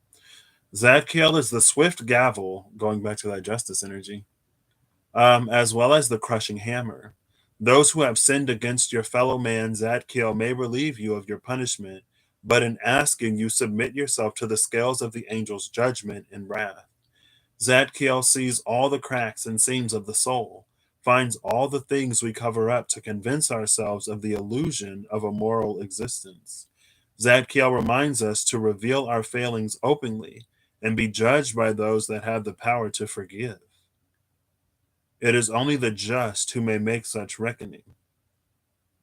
Zadkiel is the swift gavel, going back to that justice energy, as well as the crushing hammer. Those who have sinned against your fellow man, Zadkiel, may relieve you of your punishment, but in asking, you submit yourself to the scales of the angel's judgment and wrath. Zadkiel sees all the cracks and seams of the soul, finds all the things we cover up to convince ourselves of the illusion of a moral existence. Zadkiel reminds us to reveal our failings openly and be judged by those that have the power to forgive. It is only the just who may make such reckoning.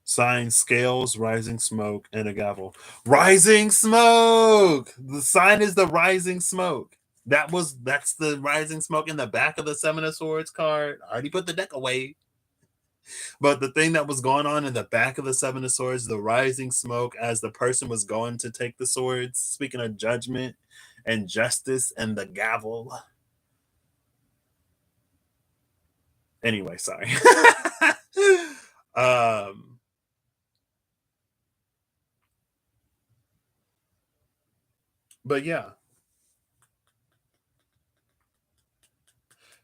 Sign, scales, rising smoke, and a gavel. Rising smoke! The sign is the rising smoke. That's the rising smoke in the back of the Seven of Swords card. I already put the deck away. But the thing that was going on in the back of the Seven of Swords, the rising smoke as the person was going to take the swords, speaking of judgment and justice and the gavel. Anyway, sorry. um but yeah.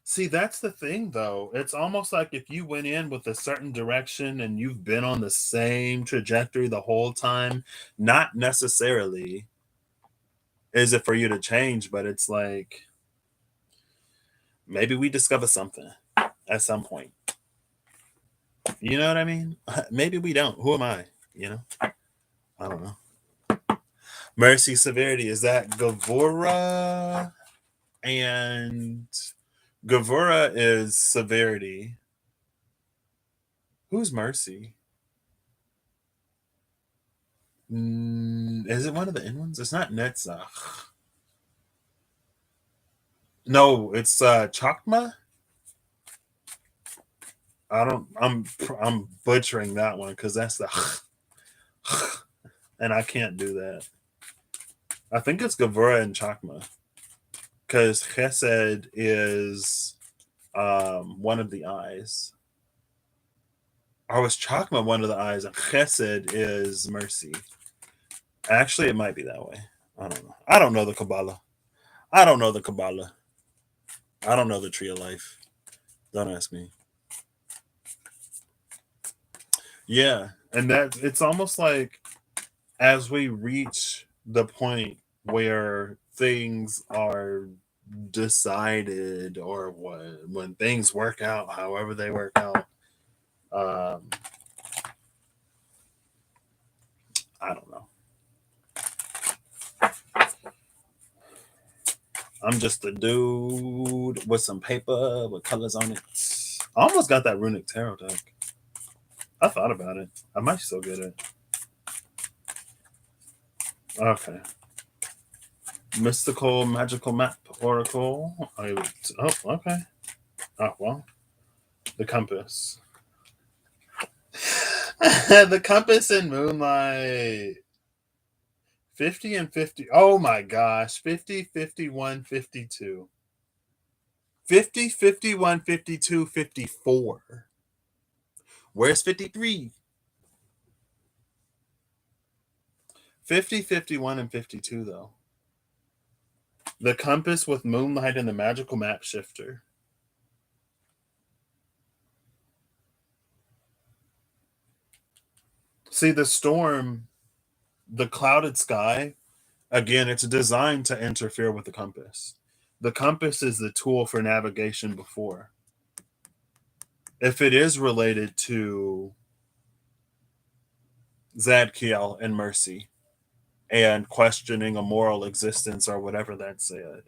See, that's the thing though. It's almost like if you went in with a certain direction and you've been on the same trajectory the whole time, not necessarily is it for you to change, but it's like maybe we discover something at some point. You know what I mean? Maybe we don't. Who am I? You know? I don't know. Mercy, severity, is that Gavora? And Gavora is severity. Who's Mercy? Is it one of the in ones? It's not Netzach. No, it's Chakma. I don't. I'm butchering that one because that's the, and I can't do that. I think it's Gavura and Chakma because Chesed is one of the eyes. Or was Chakma one of the eyes and Chesed is mercy? Actually, it might be that way. I don't know. I don't know the Kabbalah. I don't know the Kabbalah. I don't know the tree of life. Don't ask me. Yeah, and that it's almost like as we reach the point where things are decided or when things work out however they work out, um I don't know. I'm just a dude with some paper with colors on it. I almost got that runic tarot deck. I thought about it. I might still get it. Okay. Mystical magical map oracle. Oh, okay. Oh well. The compass. The compass in moonlight. 50 and 50. Oh my gosh. 50, 51, 52. 50, 51, 52, 54. Where's 53? 50, 51, and 52, though. The compass with moonlight and the magical map shifter. See, the storm, the clouded sky, again, it's designed to interfere with the compass. The compass is the tool for navigation before. If it is related to Zadkiel and mercy and questioning a moral existence or whatever that said,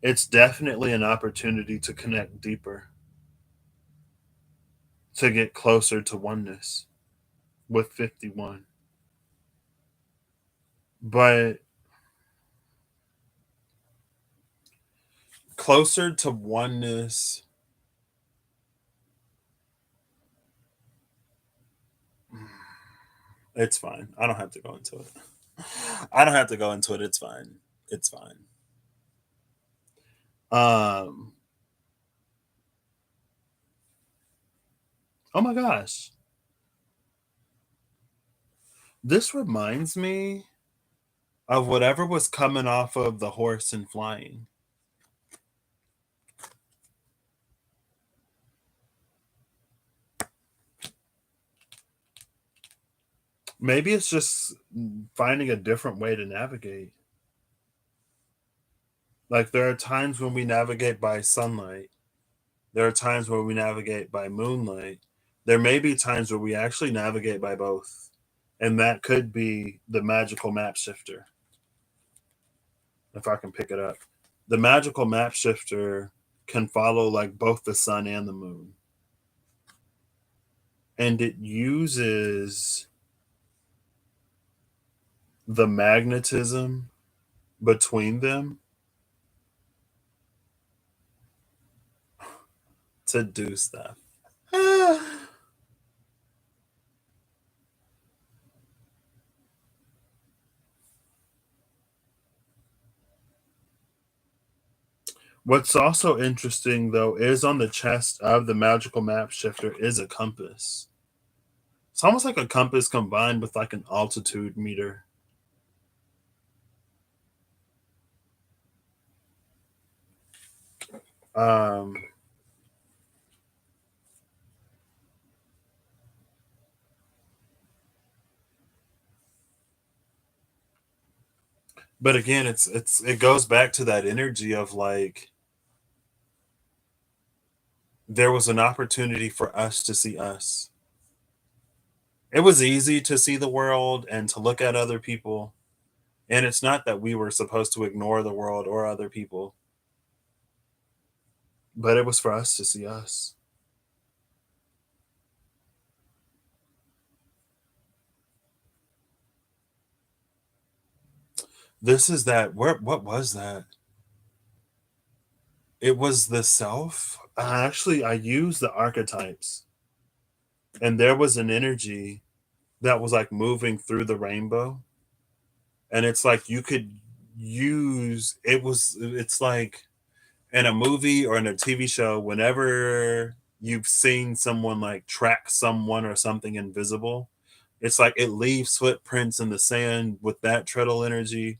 it's definitely an opportunity to connect deeper. to get closer to oneness with 51. But closer to oneness, it's fine. I don't have to go into it. I don't have to go into it. It's fine. It's fine. Um, oh my gosh. This reminds me of whatever was coming off of the horse and flying. Maybe it's just finding a different way to navigate. Like there are times when we navigate by sunlight. There are times where we navigate by moonlight. There may be times where we actually navigate by both. And that could be the magical map shifter, if I can pick it up. The magical map shifter can follow like both the sun and the moon. And it uses the magnetism between them to do stuff. What's also interesting, though, is on the chest of the magical map shifter is a compass. It's almost like a compass combined with like an altitude meter. Um, but again, it goes back to that energy of like there was an opportunity for us to see us. It was easy to see the world and to look at other people. And it's not that we were supposed to ignore the world or other people, but it was for us to see us. This is that where what was that? It was the self. Actually, I used the archetypes, and there was an energy that was like moving through the rainbow, and it's like you could use it was it's like in a movie or in a TV show, whenever you've seen someone like track someone or something invisible, it's like it leaves footprints in the sand with that treadle energy.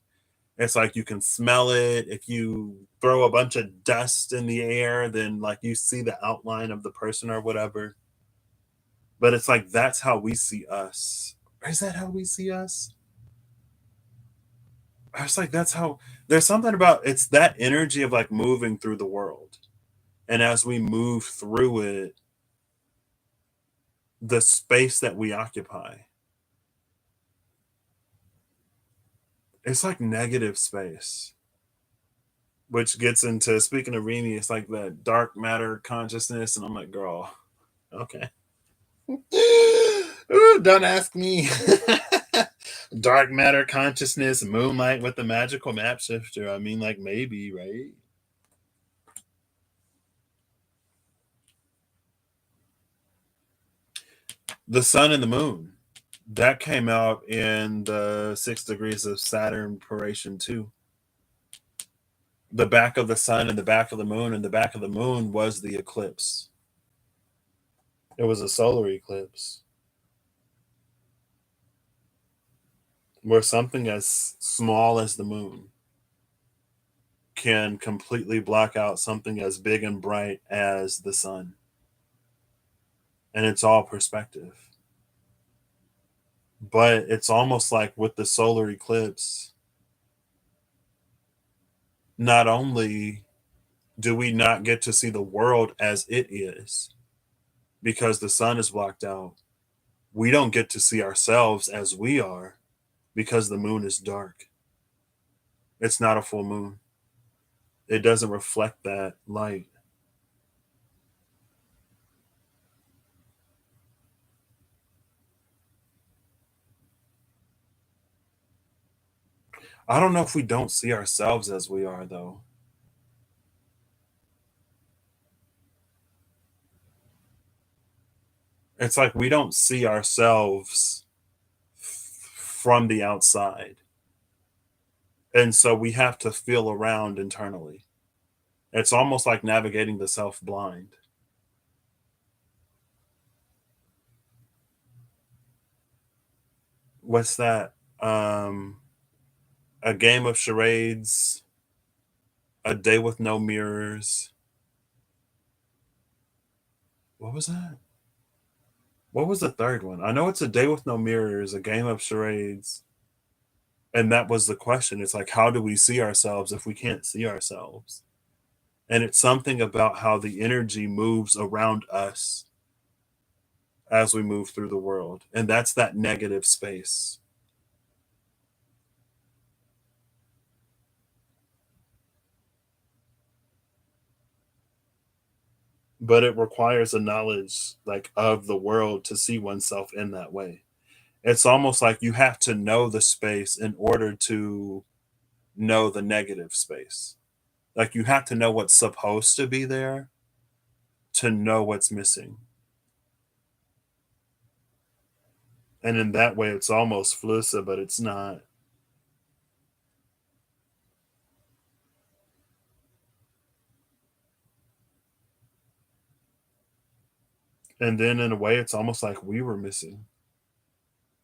It's like you can smell it. If you throw a bunch of dust in the air, then like you see the outline of the person or whatever. But it's like that's how we see us. Is that how we see us? I was like, that's how there's something about it's that energy of like moving through the world. And as we move through it, the space that we occupy, it's like negative space, which gets into speaking of Remy, it's like that dark matter consciousness. And I'm like, girl, okay. Ooh, don't ask me. Dark matter consciousness, moonlight with the magical map shifter. I mean, like maybe, right? The sun and the moon. That came out in the 6 degrees of Saturn Paration 2. The back of the sun and the back of the moon, and the back of the moon was the eclipse. It was a solar eclipse where something as small as the moon can completely block out something as big and bright as the sun. And it's all perspective. But it's almost like with the solar eclipse, not only do we not get to see the world as it is because the sun is blocked out, we don't get to see ourselves as we are because the moon is dark. It's not a full moon. It doesn't reflect that light. I don't know if we don't see ourselves as we are, though. It's like we don't see ourselves from the outside. And so we have to feel around internally. It's almost like navigating the self blind. What's that? A game of charades, a day with no mirrors. What was that? What was the third one? I know it's a day with no mirrors, a game of charades. And that was the question. It's like, how do we see ourselves if we can't see ourselves? And it's something about how the energy moves around us as we move through the world. And that's that negative space. But it requires a knowledge like of the world to see oneself in that way. It's almost like you have to know the space in order to know the negative space. Like you have to know what's supposed to be there to know what's missing. And in that way, it's almost fluid, but it's not. And then in a way, it's almost like we were missing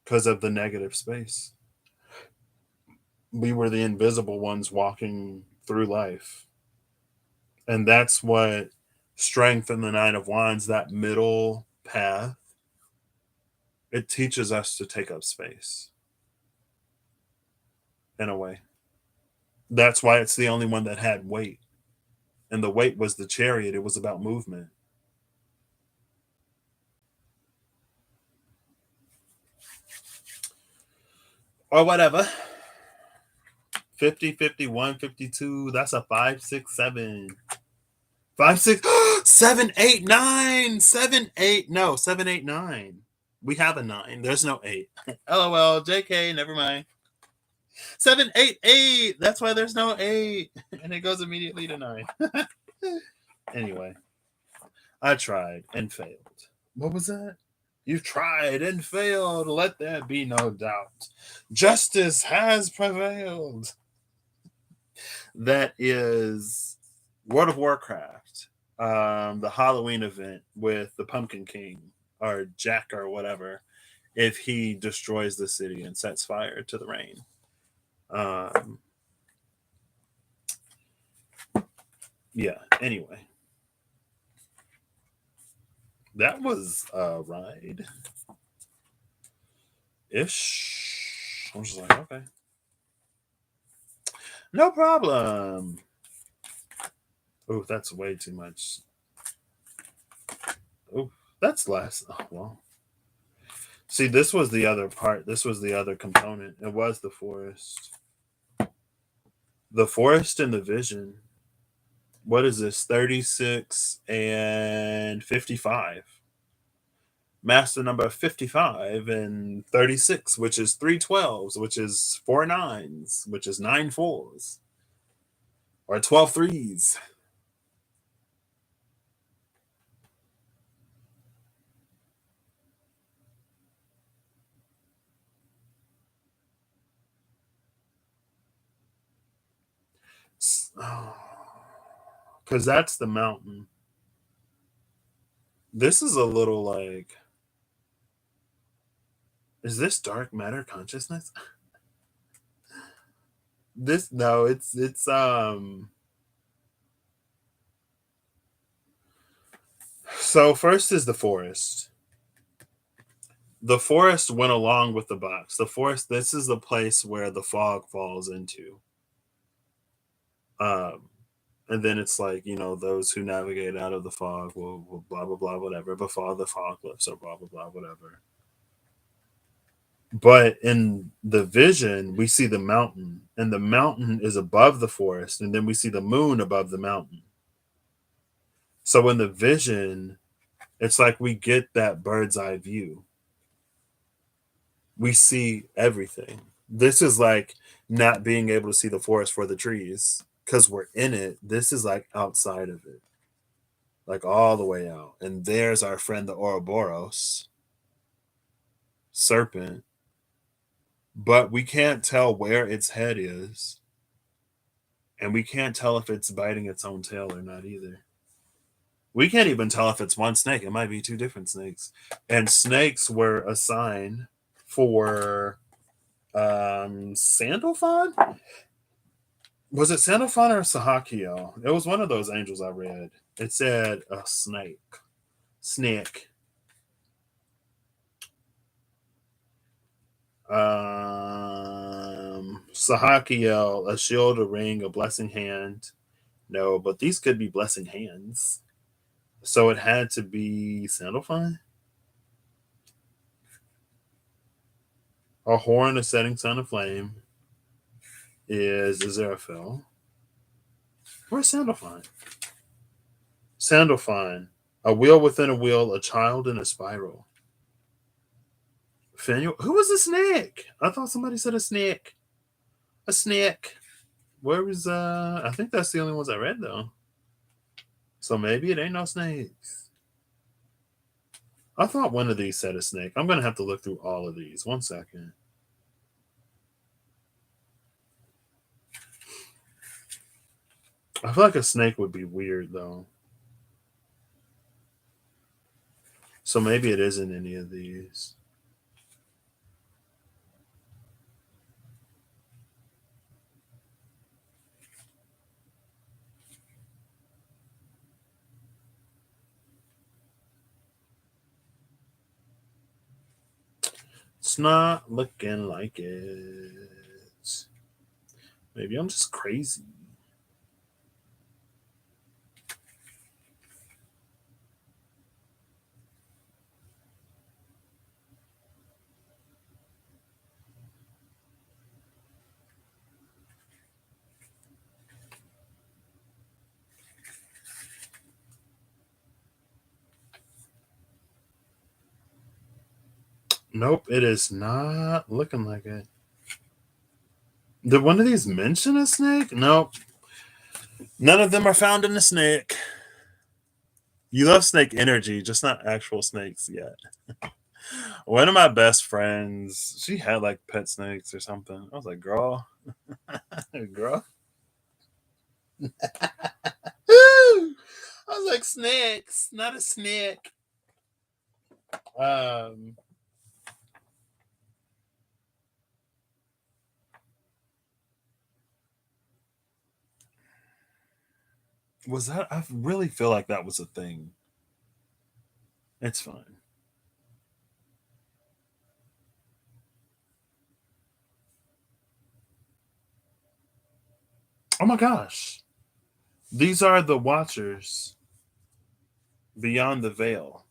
because of the negative space. We were the invisible ones walking through life. And that's what strength in the Nine of Wands, that middle path, it teaches us to take up space in a way. That's why it's the only one that had weight. And the weight was the chariot, it was about movement. Or whatever. 50, 51, 52. That's a 5, 6, 7. 5, 6, 7, 8, 9. 7, 8. No, 7, 8, 9. We have a 9. There's no 8. LOL, JK, never mind. 7, 8, 8. That's why there's no 8. And it goes immediately to 9. Anyway, I tried and failed. What was that? You tried and failed. Let there be no doubt. Justice has prevailed. That is World of Warcraft, the Halloween event with the Pumpkin King or Jack or whatever, if he destroys the city and sets fire to the rain. Um, yeah, anyway. That was a ride. Ish. I was just like, okay. No problem. Oh, that's way too much. Oh, that's less. Oh, well. See, this was the other part. This was the other component. It was the forest. The forest and the vision. What is this? 36 and 55. Master number 55 and 36, which is 3 12s, which is 4 9s, which is 9 4s, or 12 3s. Because that's the mountain. This is a little like, is this dark matter consciousness? This, no, it's. So first is the forest. The forest went along with the box. The forest, this is the place where the fog falls into. Um, and then it's like, those who navigate out of the fog will blah blah blah whatever before the fog lifts or blah blah blah whatever. But in the vision, we see the mountain, and the mountain is above the forest, and then we see the moon above the mountain. So in the vision, it's like we get that bird's eye view. We see everything. This is like not being able to see the forest for the trees because we're in it. This is like outside of it, like all the way out. And there's our friend the Ouroboros serpent, but we can't tell where its head is, and we can't tell if it's biting its own tail or not either. We can't even tell if it's one snake. It might be two different snakes. And snakes were a sign for Sandalphon? Was it Sandalphon or Sahakiel? It was one of those angels I read. It said a snake. Snake. Sahakiel, a shield, a ring, a blessing hand. No, but these could be blessing hands. So it had to be Sandalphon? A horn, a setting sun, a flame is Aziraphale. Where's Sandalphon? Sandalphon. A wheel within a wheel, a child in a spiral. Faniel. Who was a snake? I thought somebody said a snake. A snake. Where was I think that's the only ones I read though. So maybe it ain't no snakes. I thought one of these said a snake. I'm gonna have to look through all of these. 1 second. I feel like a snake would be weird though. So maybe it isn't any of these. It's not looking like it. Maybe I'm just crazy. Nope, it is not looking like it. Did one of these mention a snake? Nope. None of them are found in the snake. You love snake energy, just not actual snakes yet. One of my best friends, she had like pet snakes or something. I was like, girl, girl. I was like, snakes, not a snake. Um, was that? I really feel like that was a thing. It's fine. Oh my gosh. These are the Watchers beyond the veil.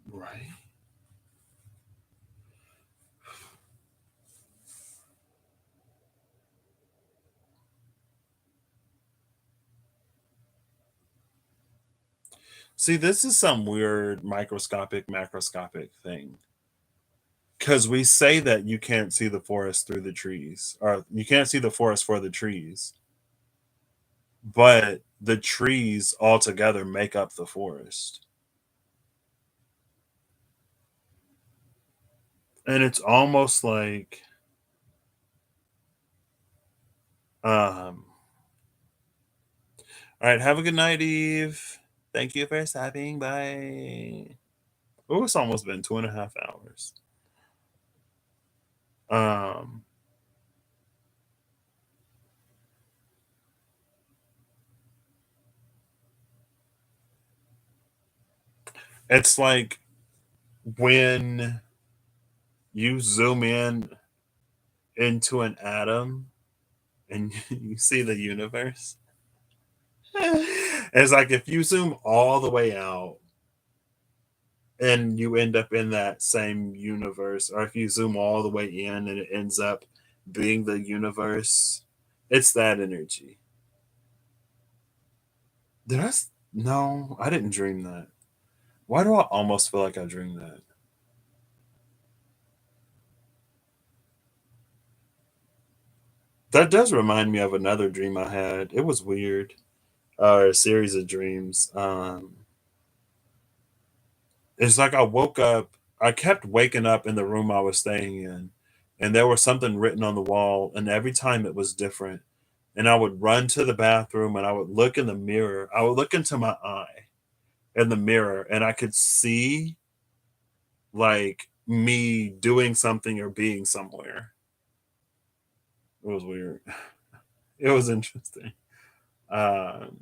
Right. See, this is some weird microscopic, macroscopic thing. Because we say that you can't see the forest through the trees, or you can't see the forest for the trees, but the trees all together make up the forest. And it's almost like, um, all right, have a good night, Eve. Thank you for stopping by. Oh, it's almost been 2.5 hours. Um, it's like when you zoom in into an atom and you see the universe. It's like if you zoom all the way out and you end up in that same universe, or if you zoom all the way in and it ends up being the universe, it's that energy. Did I? No, I didn't dream that. Why do I almost feel like I dreamed that? That does remind me of another dream I had. It was weird. A series of dreams. It's like I woke up. I kept waking up in the room I was staying in, and there was something written on the wall, and every time it was different. And I would run to the bathroom and I would look in the mirror. I would look into my eye in the mirror, and I could see like me doing something or being somewhere. It was weird. It was interesting. Um,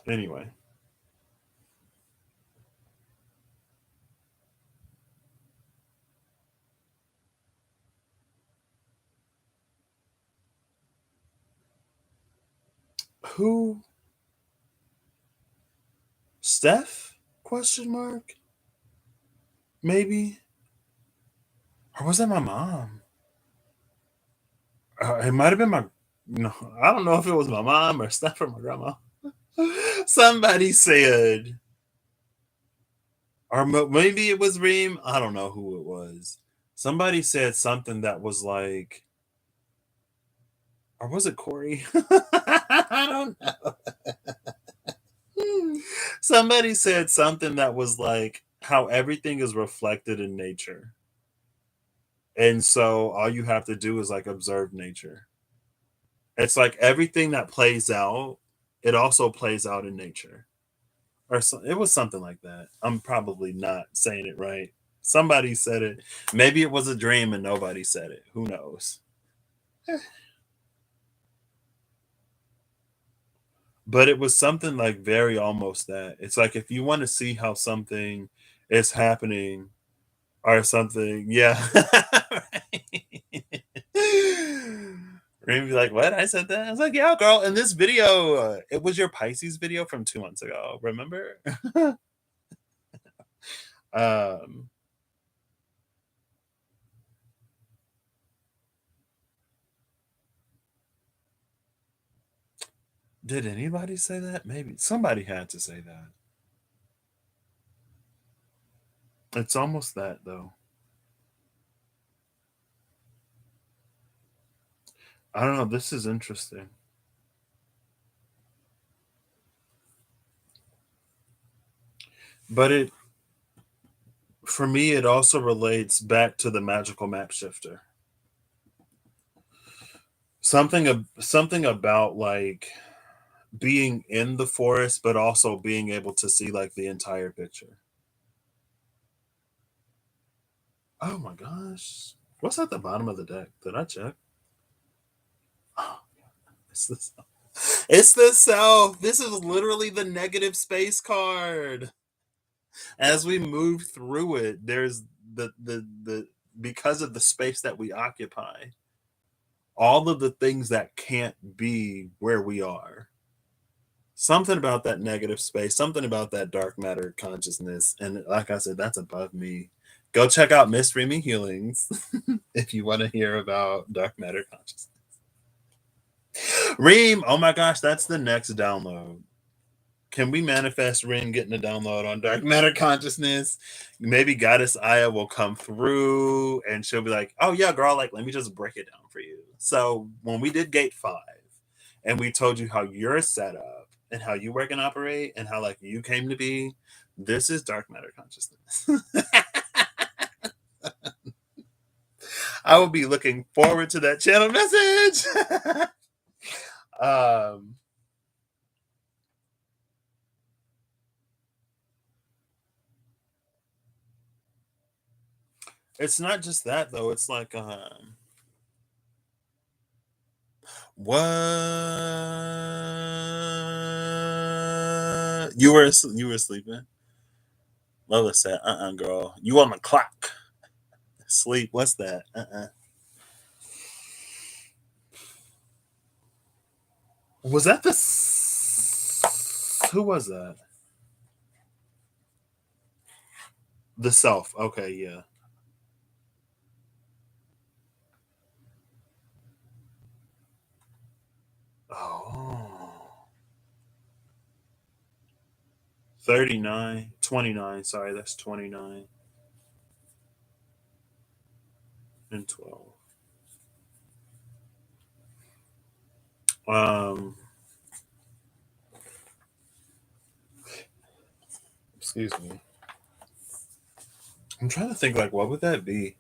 anyway, who Steph? Question mark? Maybe, or was that my mom? It might have been my. No, I don't know if it was my mom or Steph or my grandma. Somebody said, or maybe it was Reem. I don't know who it was. Somebody said something that was like, or was it Corey? I don't know. Somebody said something that was like how everything is reflected in nature. And so all you have to do is like observe nature. It's like everything that plays out, it also plays out in nature. Or so, it was something like that. I'm probably not saying it right. Somebody said it. Maybe it was a dream and nobody said it. Who knows? But it was something like very almost that. It's like if you want to see how something is happening or something, yeah. Rain be like, "What? I said that?" I was like, "Yeah, girl." In this video, it was your Pisces video from 2 months ago. Remember? um, did anybody say that? Maybe somebody had to say that. It's almost that though. I don't know. This is interesting, but it for me it also relates back to the magical map shifter. Something about like being in the forest, but also being able to see like the entire picture. Oh my gosh. What's at the bottom of the deck? Did I check? Oh, it's the self. It's the self. This is literally the negative space card. As we move through it, there's the because of the space that we occupy, all of the things that can't be where we are. Something about that negative space, something about that dark matter consciousness. And like I said, that's above me. Go check out Mystery Me Healings if you want to hear about dark matter consciousness. Reem, oh my gosh, that's the next download. Can we manifest Reem getting a download on dark matter consciousness? Maybe Goddess Aya will come through and she'll be like, oh yeah, girl, like let me just break it down for you. So when we did gate 5 and we told you how you're set up and how you work and operate and how like you came to be, this is dark matter consciousness. I will be looking forward to that channel message. um it's not just that though. It's like what you were sleeping. Lola said, girl. You on the clock. Sleep. What's that? Was that who was that? The self. Okay, yeah. Oh. 39, 29. Sorry, that's 29. and 12. Um, excuse me. I'm trying to think, like, what would that be?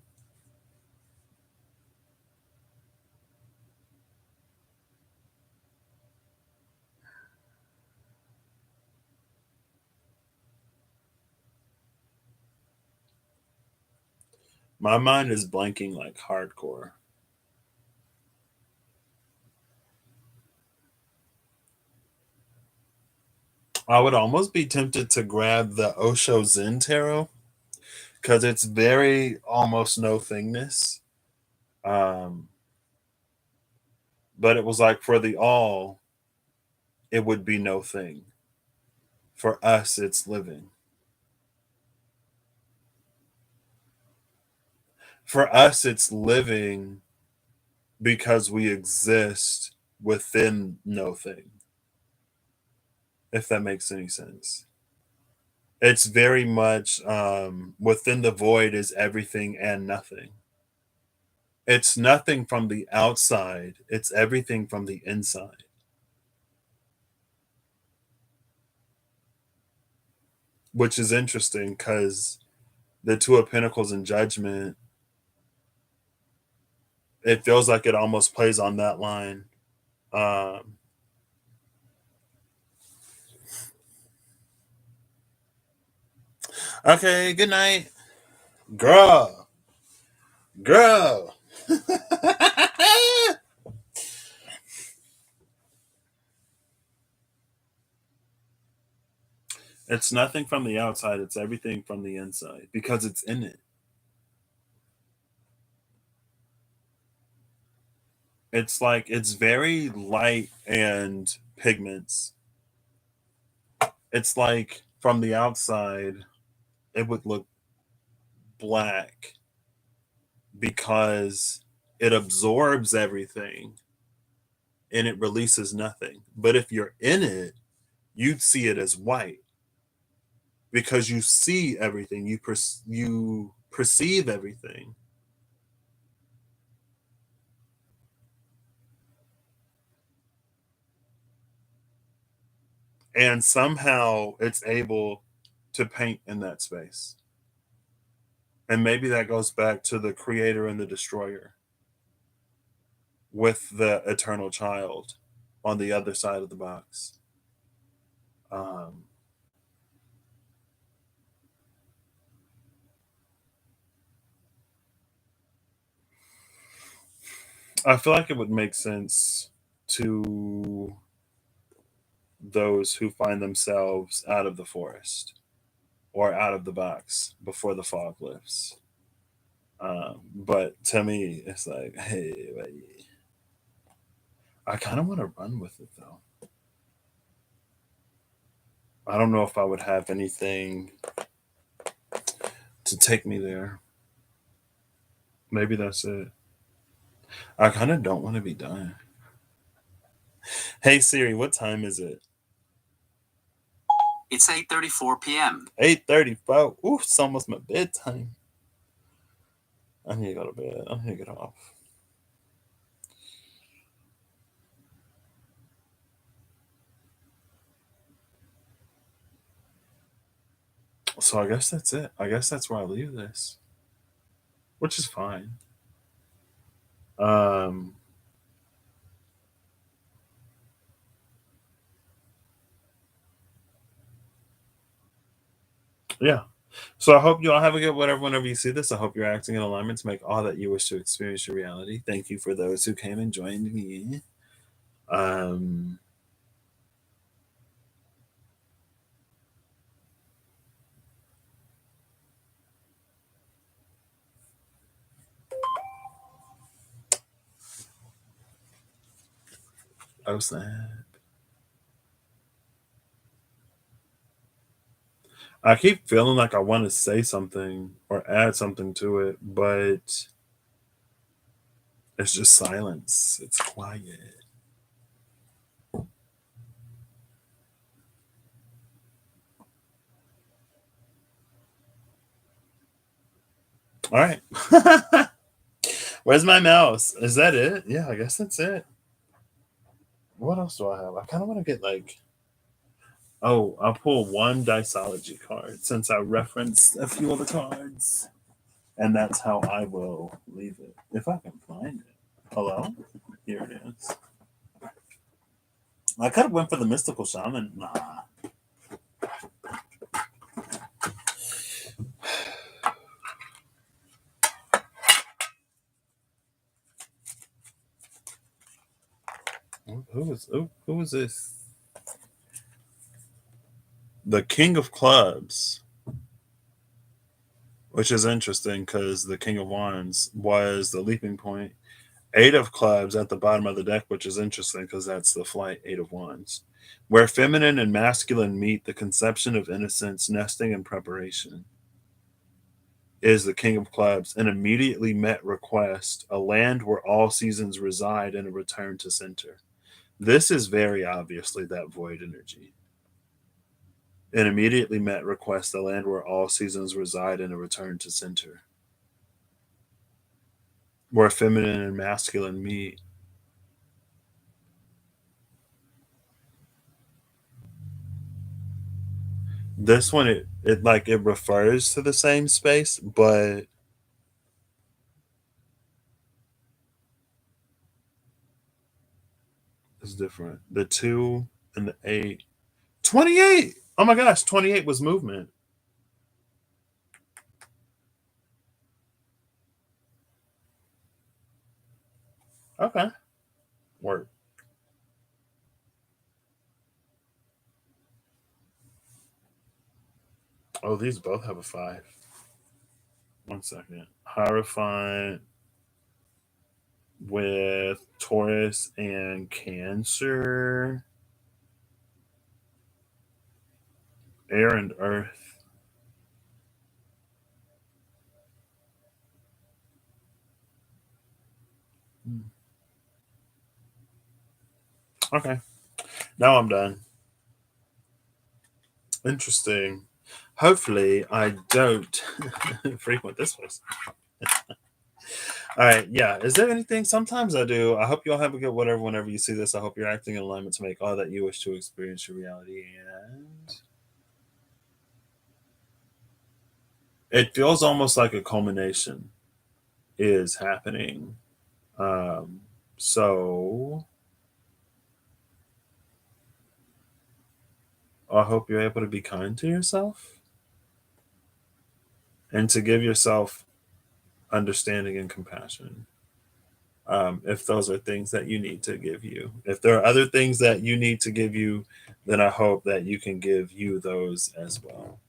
My mind is blanking like hardcore. I would almost be tempted to grab the Osho Zen Tarot because it's very almost no thingness. Um, but it was like for the all, it would be no thing. For us, it's living. For us, it's living because we exist within no thing, if that makes any sense. It's very much within the void is everything and nothing. It's nothing from the outside, it's everything from the inside, which is interesting because the Two of Pentacles and Judgment, it feels like it almost plays on that line. Um, okay, good night. Girl, girl. It's nothing from the outside, it's everything from the inside because it's in it. It's like it's very light and pigments. It's like from the outside, it would look black because it absorbs everything and it releases nothing. But if you're in it, you'd see it as white because you see everything, you perceive everything. And somehow it's able to paint in that space. And maybe that goes back to the creator and the destroyer with the eternal child on the other side of the box. Um, I feel like it would make sense to those who find themselves out of the forest or out of the box before the fog lifts. But to me, it's like, hey, wait. I kind of want to run with it though. I don't know if I would have anything to take me there. Maybe that's it. I kind of don't want to be done. Hey Siri, what time is it? It's 8:34 p.m. 8:34. Ooh, it's almost my bedtime. I need to go to bed. I need to get off. So I guess that's it. I guess that's where I leave this, which is fine. Um, yeah. So I hope you all have a good whatever whenever you see this. I hope you're acting in alignment to make all that you wish to experience your reality. Thank you for those who came and joined me. Um, oh snap. I keep feeling like I want to say something or add something to it, but it's just silence. It's quiet. All right. Where's my mouse? Is that it? Yeah, I guess that's it. What else do I have? I kind of want to get like. Oh, I'll pull one Diceology card since I referenced a few of the cards. And that's how I will leave it. If I can find it. Hello? Here it is. I could have went for the Mystical Shaman. Nah. Who is this? The King of Clubs. Which is interesting because the King of Wands was the leaping point. Eight of Clubs at the bottom of the deck, which is interesting because that's the flight Eight of Wands. Where feminine and masculine meet, the conception of innocence, nesting, and preparation is the King of Clubs, an immediately met request, a land where all seasons reside, and a return to center. This is very obviously that void energy. An immediately met request, a land where all seasons reside, and a return to center. Where feminine and masculine meet. This one, it refers to the same space, but it's different. The 2 and the 8. 28! Oh my gosh, 28 was movement. Okay. Work. Oh, these both have a 5. 1 second. Hierophant with Taurus and Cancer. Air and Earth. Okay. Now I'm done. Interesting. Hopefully, I don't frequent this place. All right. Yeah. Is there anything? Sometimes I do. I hope you all have a good whatever whenever you see this. I hope you're acting in alignment to make all that you wish to experience your reality. And it feels almost like a culmination is happening. So I hope you're able to be kind to yourself and to give yourself understanding and compassion. If those are things that you need to give you, if there are other things that you need to give you, then I hope that you can give you those as well.